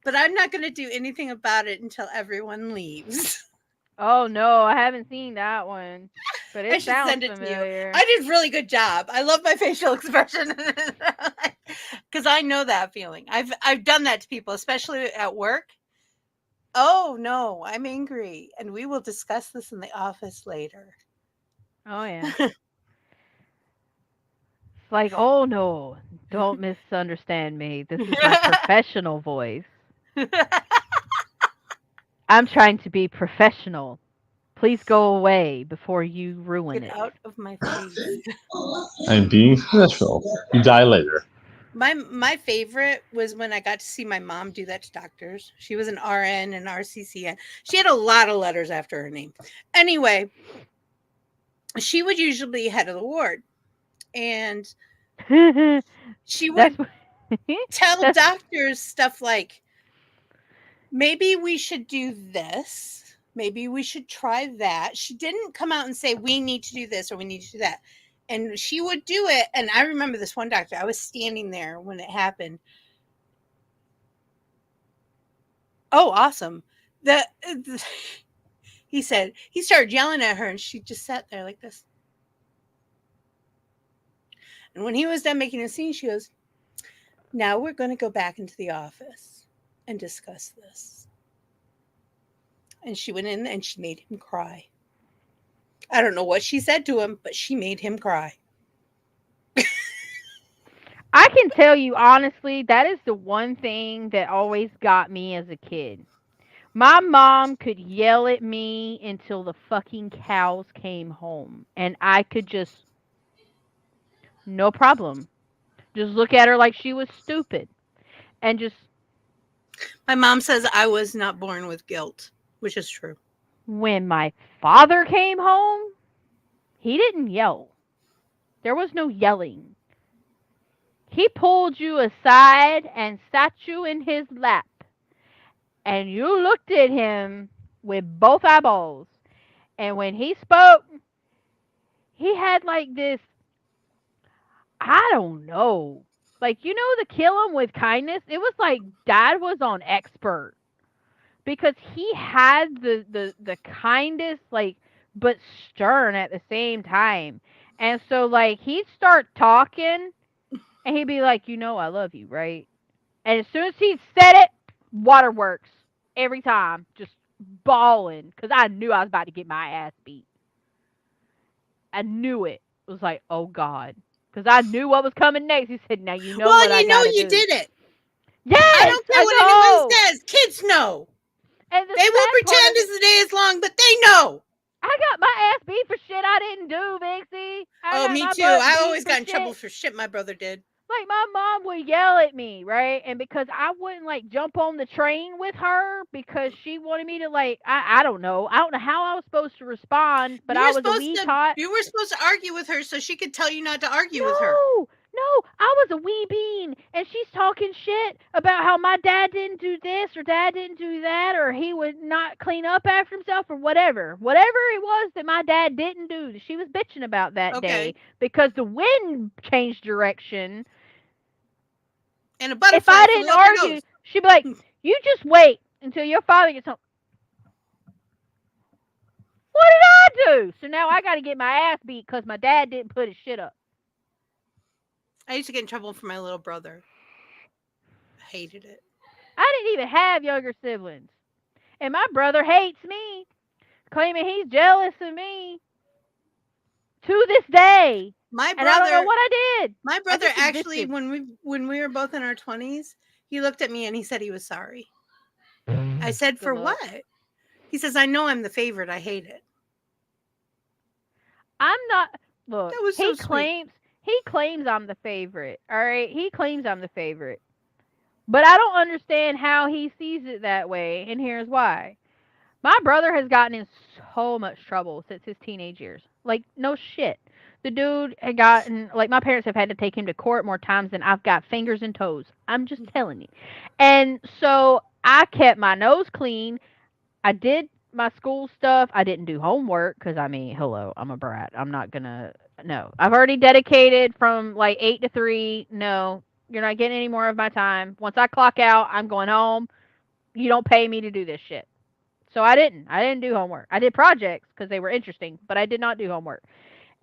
But I'm not going to do anything about it until everyone leaves. Oh no, I haven't seen that one. But it I should sounds send it familiar. to you. I did a really good job. I love my facial expression because I know that feeling. I've done that to people, especially at work. Oh no, I'm angry, and we will discuss this in the office later. Oh yeah. It's like, oh no, don't misunderstand me. This is my professional voice. I'm trying to be professional. Please go away before you ruin Get it. out of my face. I'm being professional. You die later. My favorite was when I got to see my mom do that to doctors. She was an RN and RCCN. She had a lot of letters after her name. Anyway, she would usually be head of the ward. And she would tell doctors stuff like, maybe we should do this. Maybe we should try that. She didn't come out and say, we need to do this or we need to do that. And she would do it. And I remember this one doctor, I was standing there when it happened. Oh, awesome. He said, he started yelling at her and she just sat there like this. And when he was done making a scene, she goes, now we're going to go back into the office and discuss this. And she went in and she made him cry. I don't know what she said to him, but she made him cry. I can tell you honestly, that is the one thing that always got me as a kid. My mom could yell at me until the fucking cows came home. And I could just, no problem. Just look at her like she was stupid. And just. My mom says I was not born with guilt, which is true. When my father came home, he didn't yell. There was no yelling. He pulled you aside and sat you in his lap. And you looked at him with both eyeballs. And when he spoke, he had like this, I don't know. Like, you know, the kill him with kindness? It was like Dad was on expert. Because he had the kindest, like, but stern at the same time. And so, like, he'd start talking, and he'd be like, you know I love you, right? And as soon as he said it, waterworks. Every time. Just bawling. Because I knew I was about to get my ass beat. I knew it. It was like, oh, God. Because I knew what was coming next. He said, now you know what I gotta do. Well, you know you did it. Yes, I don't care what anyone says. Kids know. And they will pretend as the day is long, but they know. I got my ass beat for shit I didn't do, Vixy. Oh, me too. I always got in trouble for shit my brother did. Like, my mom would yell at me, right? And because I wouldn't, like, jump on the train with her because she wanted me to, like, I don't know. I don't know how I was supposed to respond, but I was a wee tot. You were supposed to argue with her so she could tell you not to argue with her. No, I was a wee bean, and she's talking shit about how my dad didn't do this or dad didn't do that, or he would not clean up after himself, or whatever. Whatever it was that my dad didn't do, she was bitching about that day because the wind changed direction. And a butterfly. If I didn't argue, she'd be like, "You just wait until your father gets home." What did I do? So now I got to get my ass beat because my dad didn't put his shit up. I used to get in trouble for my little brother. I hated it. I didn't even have younger siblings. And my brother hates me, claiming he's jealous of me to this day. My brother, and I don't know what I did. My brother actually, when we were both in our 20s, he looked at me and he said he was sorry. I said, for what? He says, I know I'm the favorite. I hate it. I'm not. Look, that was so sweet. He claims I'm the favorite. All right, he claims I'm the favorite. But I don't understand how he sees it that way, and here's why. My brother has gotten in so much trouble since his teenage years. Like, no shit. The dude had gotten, like, my parents have had to take him to court more times than I've got fingers and toes. I'm just telling you. And so I kept my nose clean. I did my school stuff. I didn't do homework because, I mean, hello, I'm a brat. I'm not going to, no. I've already dedicated from, like, 8 to 3. No, you're not getting any more of my time. Once I clock out, I'm going home. You don't pay me to do this shit. So I didn't do homework. I did projects because they were interesting, but I did not do homework.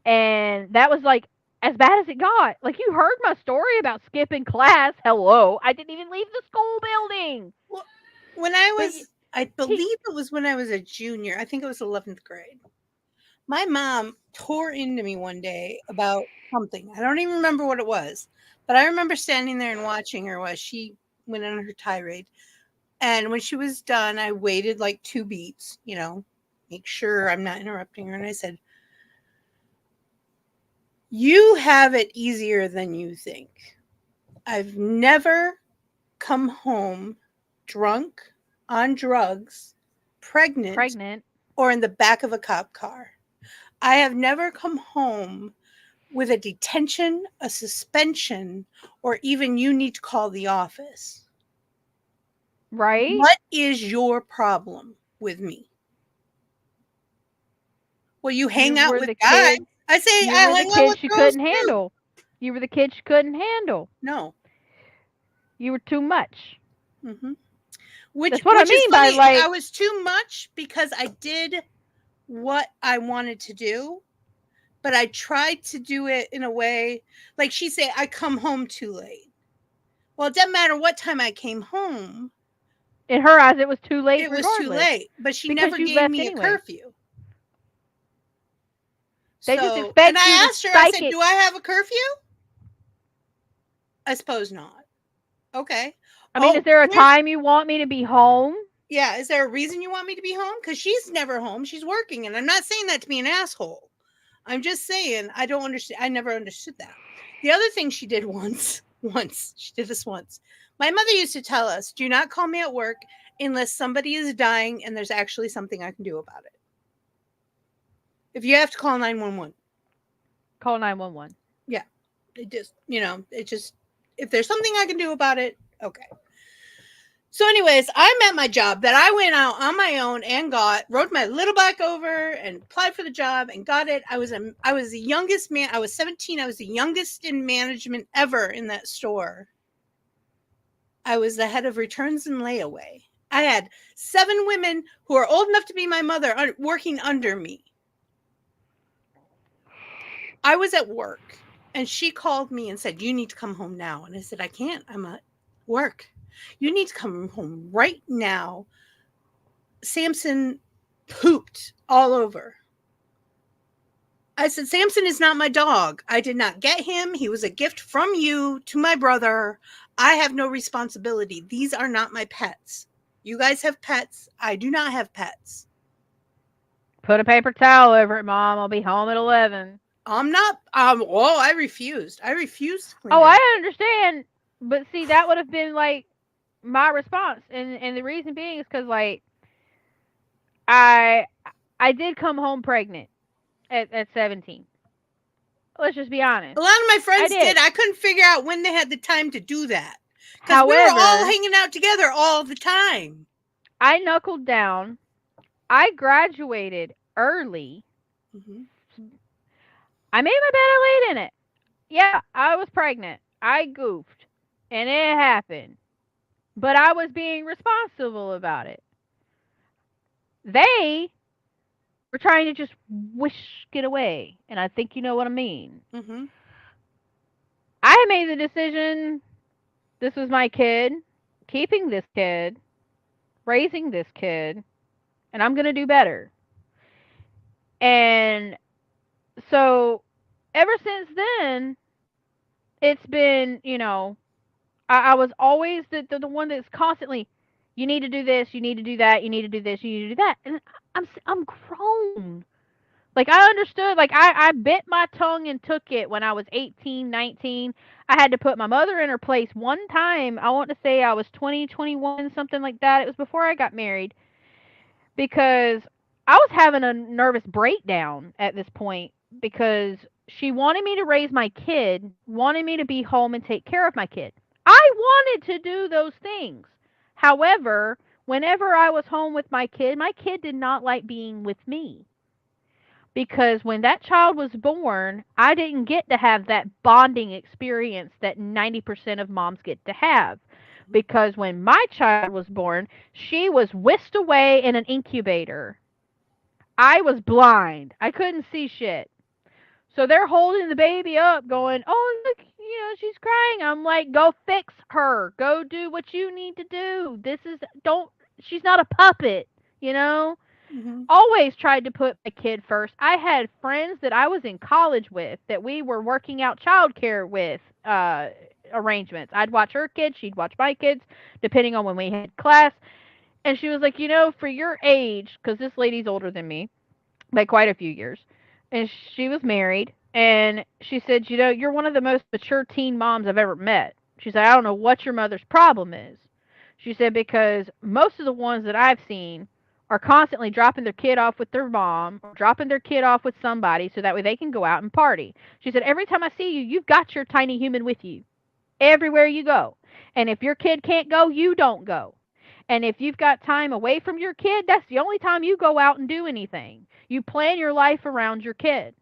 And that was like as bad as it got. Like, you heard my story about skipping class. Hello. I didn't even leave the school building. Well, I believe it was when I was a junior. I think it was 11th grade. My mom tore into me one day about something. I don't even remember what it was, but I remember standing there and watching her while she went on her tirade. And when she was done, I waited like 2 beats, make sure I'm not interrupting her. And I said, you have it easier than you think. I've never come home drunk, on drugs, pregnant, or in the back of a cop car. I have never come home with a detention, a suspension, or even you need to call the office. Right? What is your problem with me? Well, you hang out with guys. I say I hang out with you couldn't handle. You were the kid you couldn't handle. No. You were too much. Mm-hmm. That's what I mean by, like, I was too much because I did what I wanted to do, but I tried to do it in a way, like she said, I come home too late. Well, it doesn't matter what time I came home. In her eyes, it was too late. It was too late, but she never gave me a curfew. They just expect and I asked her, I said, do I have a curfew? I suppose not. Okay. I mean, is there a time you want me to be home? Yeah. Is there a reason you want me to be home? Because she's never home. She's working. And I'm not saying that to be an asshole. I'm just saying I don't understand. I never understood that. The other thing she did once, she did this once. My mother used to tell us, do not call me at work unless somebody is dying and there's actually something I can do about it. If you have to call 911. Call 911. Yeah. It just, if there's something I can do about it, okay. So anyways, I'm at my job that I went out on my own and rode my little bike over and applied for the job and got it. I was the youngest man. I was 17. I was the youngest in management ever in that store. I was the head of returns and layaway. I had 7 women who are old enough to be my mother working under me. I was at work and she called me and said, you need to come home now. And I said, I can't. I'm at work. You need to come home right now. Samson pooped all over. I said, Samson is not my dog. I did not get him. He was a gift from you to my brother. I have no responsibility. These are not my pets. You guys have pets. I do not have pets. Put a paper towel over it, Mom. I'll be home at 11. I'm not. Well, I refused. I refused to clean Oh, her. I understand, but see, that would have been like my response, and the reason being is because like I I did come home pregnant at 17. Let's just be honest. A lot of my I friends did. did. I couldn't figure out when they had the time to do that because we were all However, hanging out together all the time. I knuckled down. I graduated early. Mm-hmm. I made my bed. I laid in it. Yeah, I was pregnant. I goofed, and it happened. But I was being responsible about it. They were trying to just whisk it away, and I think you know what I mean. Mm-hmm. I made the decision. This was my kid, keeping this kid, raising this kid, and I'm going to do better. And so ever since then, it's been, I was always the one that's constantly, you need to do this, you need to do that, you need to do this, you need to do that. And I'm grown. Like I understood, like I bit my tongue and took it when I was 18, 19. I had to put my mother in her place one time. I want to say I was 20, 21, something like that. It was before I got married because I was having a nervous breakdown at this point because she wanted me to raise my kid, wanted me to be home and take care of my kid. I wanted to do those things. However, whenever I was home with my kid did not like being with me because when that child was born, I didn't get to have that bonding experience that 90% of moms get to have. Because when my child was born, she was whisked away in an incubator. I was blind. I couldn't see shit. So they're holding the baby up, going, "Oh, look, she's crying." I'm like, "Go fix her. Go do what you need to do. Don't, she's not a puppet, you know?" Mm-hmm. Always tried to put my kid first. I had friends that I was in college with that we were working out childcare with arrangements. I'd watch her kids, she'd watch my kids, depending on when we had class. And she was like, for your age, because this lady's older than me by quite a few years, and she was married. And she said, you're one of the most mature teen moms I've ever met. She said, I don't know what your mother's problem is. She said, because most of the ones that I've seen are constantly dropping their kid off with their mom or dropping their kid off with somebody so that way they can go out and party. She said, every time I see you, you've got your tiny human with you everywhere you go. And if your kid can't go, you don't go. And if you've got time away from your kid, that's the only time you go out and do anything. You plan your life around your kid.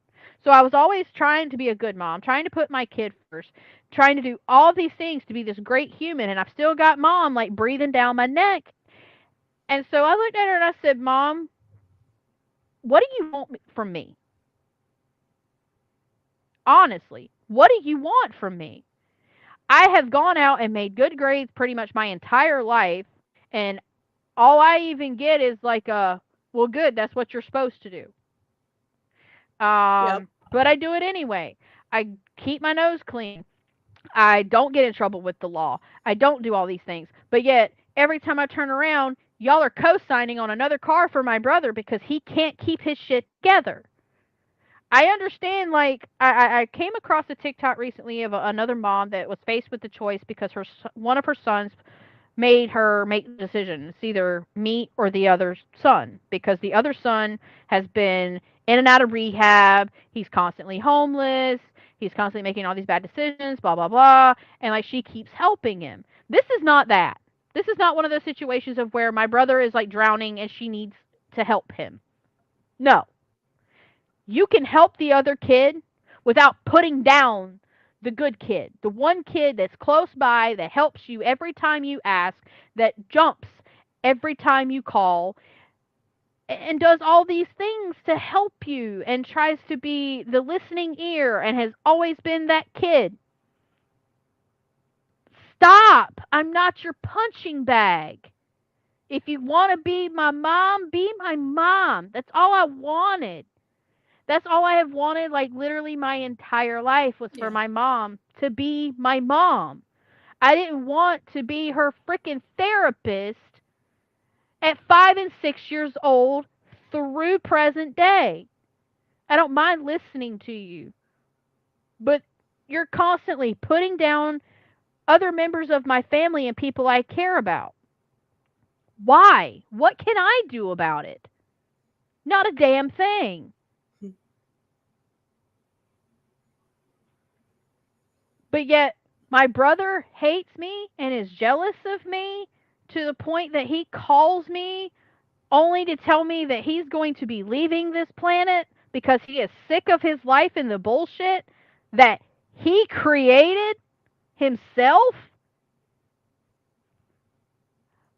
So I was always trying to be a good mom, trying to put my kid first, trying to do all these things to be this great human. And I've still got mom like breathing down my neck. And so I looked at her and I said, Mom, what do you want from me? Honestly, what do you want from me? I have gone out and made good grades pretty much my entire life. And all I even get is like well, good, that's what you're supposed to do. Yep. But I do it anyway. I keep my nose clean. I don't get in trouble with the law. I don't do all these things. But yet, every time I turn around, y'all are co-signing on another car for my brother because he can't keep his shit together. I understand, like, I came across a TikTok recently of another mom that was faced with the choice because one of her sons made her make the decision. It's either me or the other son because the other son has been in and out of rehab. He's constantly homeless. He's constantly making all these bad decisions, blah, blah, blah. And like she keeps helping him. This is not that. This is not one of those situations of where my brother is like drowning and she needs to help him. No. You can help the other kid without putting down the good kid, the one kid that's close by, that helps you every time you ask, that jumps every time you call, and does all these things to help you and tries to be the listening ear and has always been that kid. Stop! I'm not your punching bag. If you want to be my mom, be my mom. That's all I wanted. That's all I have wanted, like literally my entire life was for my mom to be my mom. I didn't want to be her freaking therapist at 5 and 6 years old through present day. I don't mind listening to you. But you're constantly putting down other members of my family and people I care about. Why? What can I do about it? Not a damn thing. But yet, my brother hates me and is jealous of me to the point that he calls me only to tell me that he's going to be leaving this planet because he is sick of his life and the bullshit that he created himself.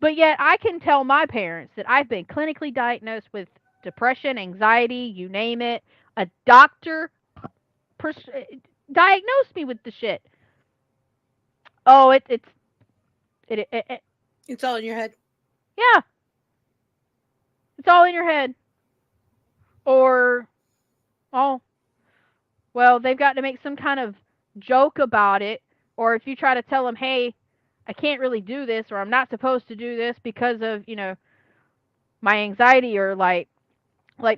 But yet I can tell my parents that I've been clinically diagnosed with depression, anxiety, you name it. A doctor diagnosed me with the shit. Oh, it's all in your head. Yeah. It's all in your head. Or, oh, well, they've got to make some kind of joke about it. Or if you try to tell them, hey, I can't really do this, or I'm not supposed to do this because of, my anxiety, or like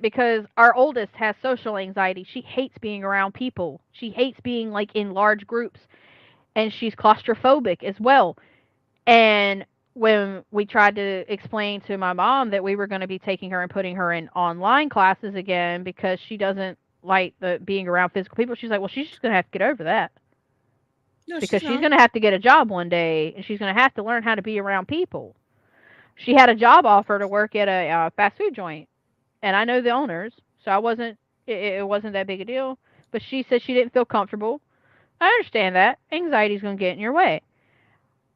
because our oldest has social anxiety. She hates being around people. She hates being like in large groups, and she's claustrophobic as well. And when we tried to explain to my mom that we were going to be taking her and putting her in online classes again because she doesn't like the being around physical people, she's like, well, she's just going to have to get over that. No, because she's going to have to get a job one day, and she's going to have to learn how to be around people. She had a job offer to work at a fast food joint, and I know the owners, so it wasn't that big a deal. But she said she didn't feel comfortable. I understand that. Anxiety's going to get in your way.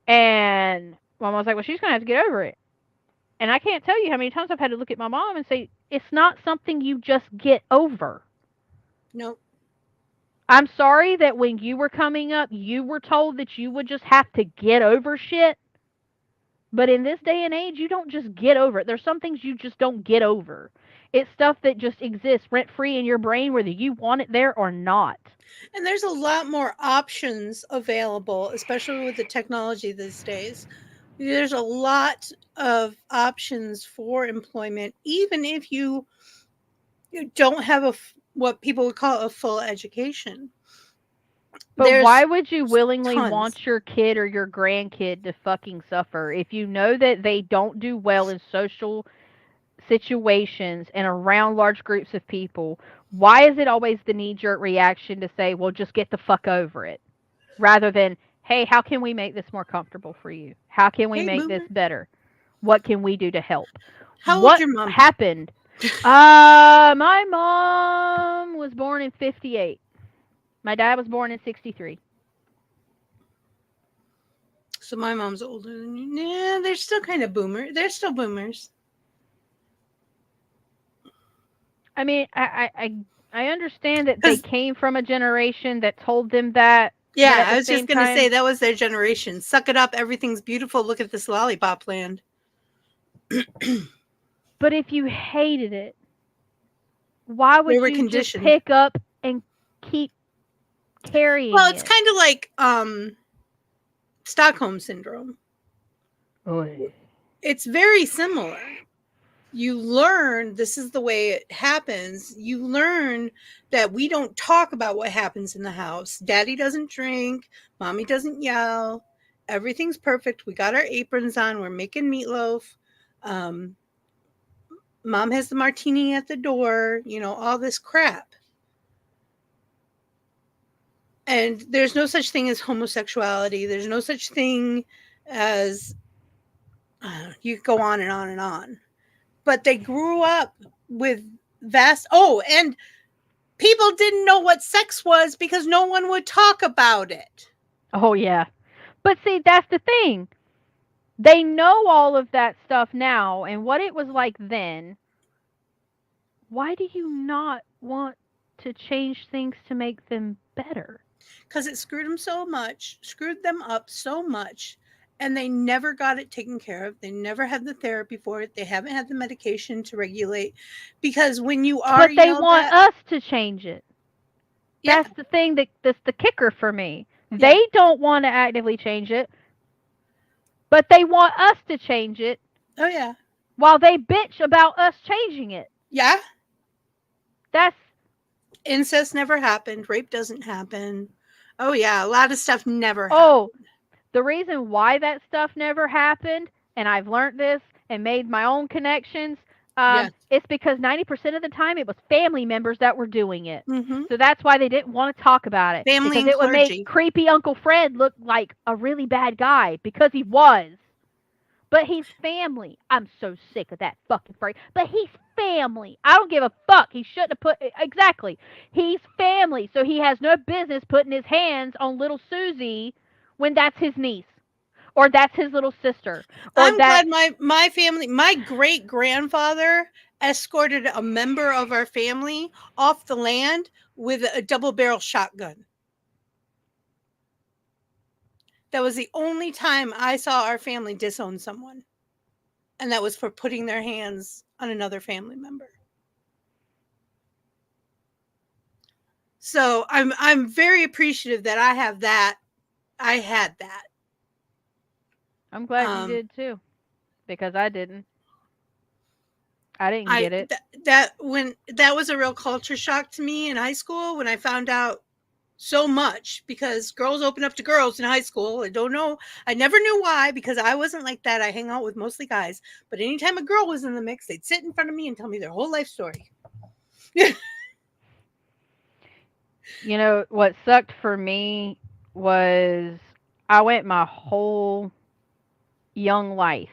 And Mom was like, well, she's going to have to get over it. And I can't tell you how many times I've had to look at my mom and say, it's not something you just get over. Nope. I'm sorry that when you were coming up, you were told that you would just have to get over shit. But in this day and age, you don't just get over it. There's some things you just don't get over. It's stuff that just exists rent-free in your brain, whether you want it there or not. And there's a lot more options available, especially with the technology these days. There's a lot of options for employment, even if you don't have what people would call a full education. But why would you willingly want your kid or your grandkid to fucking suffer if you know that they don't do well in social situations and around large groups of people? Why is it always the knee-jerk reaction to say, well, just get the fuck over it, rather than, hey, how can we make this more comfortable for you? How can we make this better? What can we do to help? How old's your mom? What happened? My mom was born in 58. My dad was born in 63. So my mom's older than you. Yeah, they're still kind of boomer. They're still boomers. I mean, I understand that they came from a generation that told them that. Yeah, I was just going to say that was their generation. Suck it up. Everything's beautiful. Look at this lollipop land. But if you hated it, why would you just pick up and keep carrying Well, it's kind of like Stockholm syndrome. Oy. It's very similar. You learn this is the way it happens. You learn that we don't talk about what happens in the house. Daddy doesn't drink. Mommy doesn't yell. Everything's perfect. We got our aprons on. We're making meatloaf. Mom has the martini at the door. All this crap. And there's no such thing as homosexuality. There's no such thing as you go on and on and on. But they grew up with and people didn't know what sex was because no one would talk about it. Oh, yeah. But see, that's the thing. They know all of that stuff now and what it was like then. Why do you not want to change things to make them better? Because it screwed them up so much. And they never got it taken care of. They never had the therapy for it. They haven't had the medication to regulate. Because when you are... But they want us to change it. Yeah. That's the thing that's the kicker for me. Yeah. They don't want to actively change it. But they want us to change it. Oh, yeah. While they bitch about us changing it. Yeah. That's Incest never happened. Rape doesn't happen. Oh yeah, a lot of stuff never happened. Oh, the reason why that stuff never happened, and I've learned this and made my own connections, Yes. it's because 90% of the time it was family members that were doing it. Mhm. So that's why they didn't want to talk about it. Family because and it would clergy. make creepy Uncle Fred look like a really bad guy, because he was. But he's family. I'm so sick of that fucking phrase. But he's family. I don't give a fuck. He shouldn't have put... Exactly. He's family. So he has no business putting his hands on little Susie when that's his niece. Or that's his little sister. Or I'm glad my family, my great-grandfather escorted a member of our family off the land with a double-barrel shotgun. That was the only time I saw our family disown someone. And that was for putting their hands on another family member. So I'm very appreciative that I have that. I had that. I'm glad you did too. Because I didn't. I didn't get it. That was a real culture shock to me in high school when I found out so much, because girls open up to girls in high school. I never knew why, because I wasn't like that. I hang out with mostly guys, but anytime a girl was in the mix, they'd sit in front of me and tell me their whole life story. You know, what sucked for me was I went my whole young life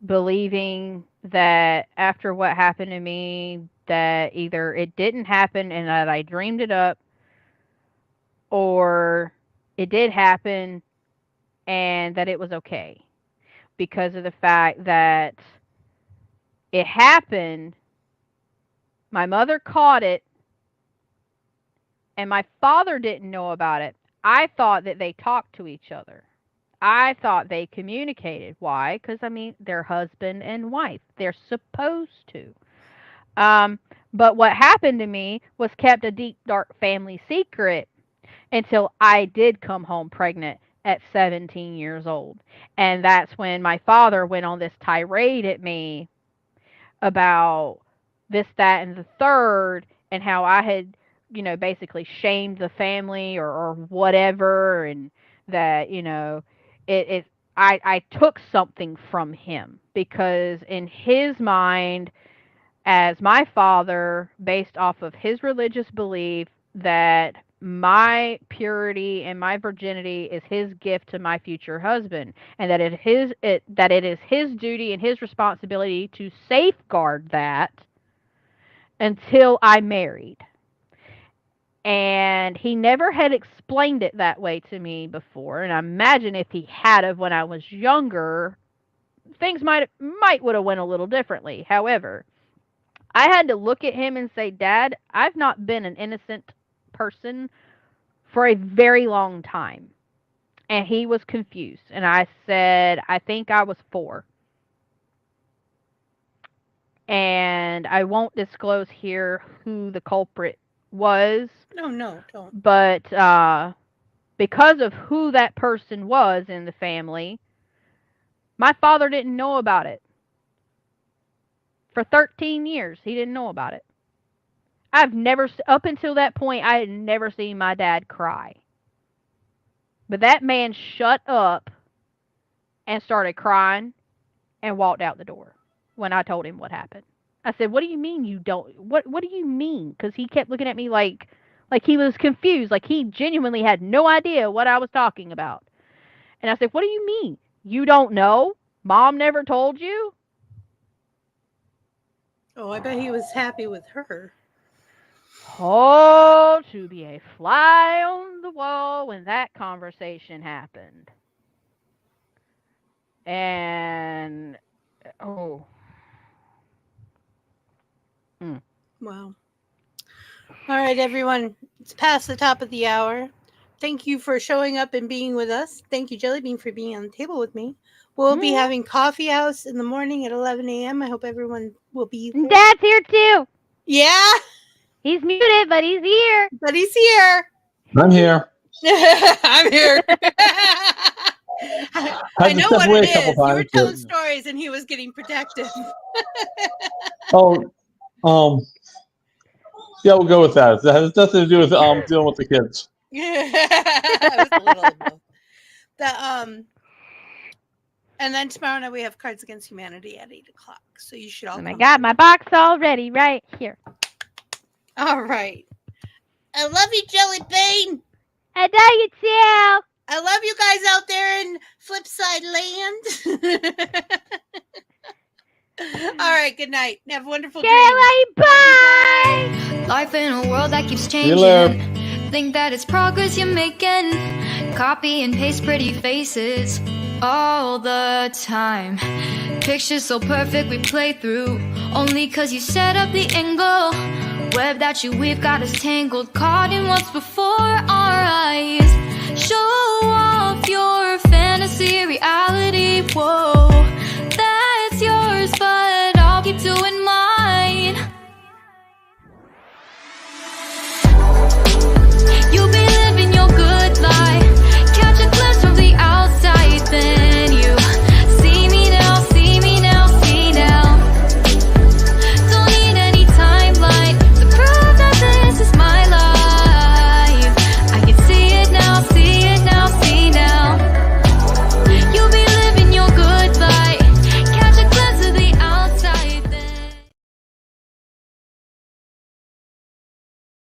believing that after what happened to me, that either it didn't happen and that I dreamed it up, or it did happen and that it was okay, because of the fact that it happened, my mother caught it, and my father didn't know about it. I thought that they talked to each other. I thought they communicated. Why? Because, I mean, they're husband and wife. They're supposed to. But what happened to me was kept a deep, dark family secret until I did come home pregnant at 17 years old. And that's when my father went on this tirade at me about this, that, and the third, and how I had, you know, basically shamed the family or whatever, and that, you know, I took something from him, because in his mind, as my father, based off of his religious belief, that my purity and my virginity is his gift to my future husband, and that it is his duty and his responsibility to safeguard that until I married. And he never had explained it that way to me before, and I imagine if he had of when I was younger, things might would have went a little differently. However, I had to look at him and say, Dad, I've not been an innocent person for a very long time. And he was confused. And I said, I think I was 4. And I won't disclose here who the culprit was. No, don't. But because of who that person was in the family, my father didn't know about it. For 13 years, he didn't know about it. Up until that point, I had never seen my dad cry. But that man shut up and started crying and walked out the door when I told him what happened. I said, what do you mean you don't? What do you mean? Because he kept looking at me like he was confused, like he genuinely had no idea what I was talking about. And I said, what do you mean? You don't know? Mom never told you? Oh, I bet he was happy with her. Oh, to be a fly on the wall when that conversation happened. And, oh. Wow. All right, everyone. It's past the top of the hour. Thank you for showing up and being with us. Thank you, Jellybean, for being on the table with me. We'll be having coffee house in the morning at 11 a.m. I hope everyone will be there. Dad's here, too. Yeah. He's muted, but he's here. But he's here. I'm here. I'm here. I know what it is. You were telling stories and he was getting protective. Yeah, we'll go with that. That has nothing to do with dealing with the kids. It was a little of both. And then tomorrow night we have Cards Against Humanity at 8 o'clock. So you should all. And I got my box already right here. All right. I love you, Jelly Bean. I know you too. I love you guys out there in Flipside land. All right. Good night. Have a wonderful day. Bye. Life in a world that keeps changing. Think that it's progress you're making. Copy and paste pretty faces all the time. Pictures so perfect we play through. Only cause you set up the angle. Web that you weave got us tangled. Caught in what's before our eyes. Show off your fantasy reality. Whoa.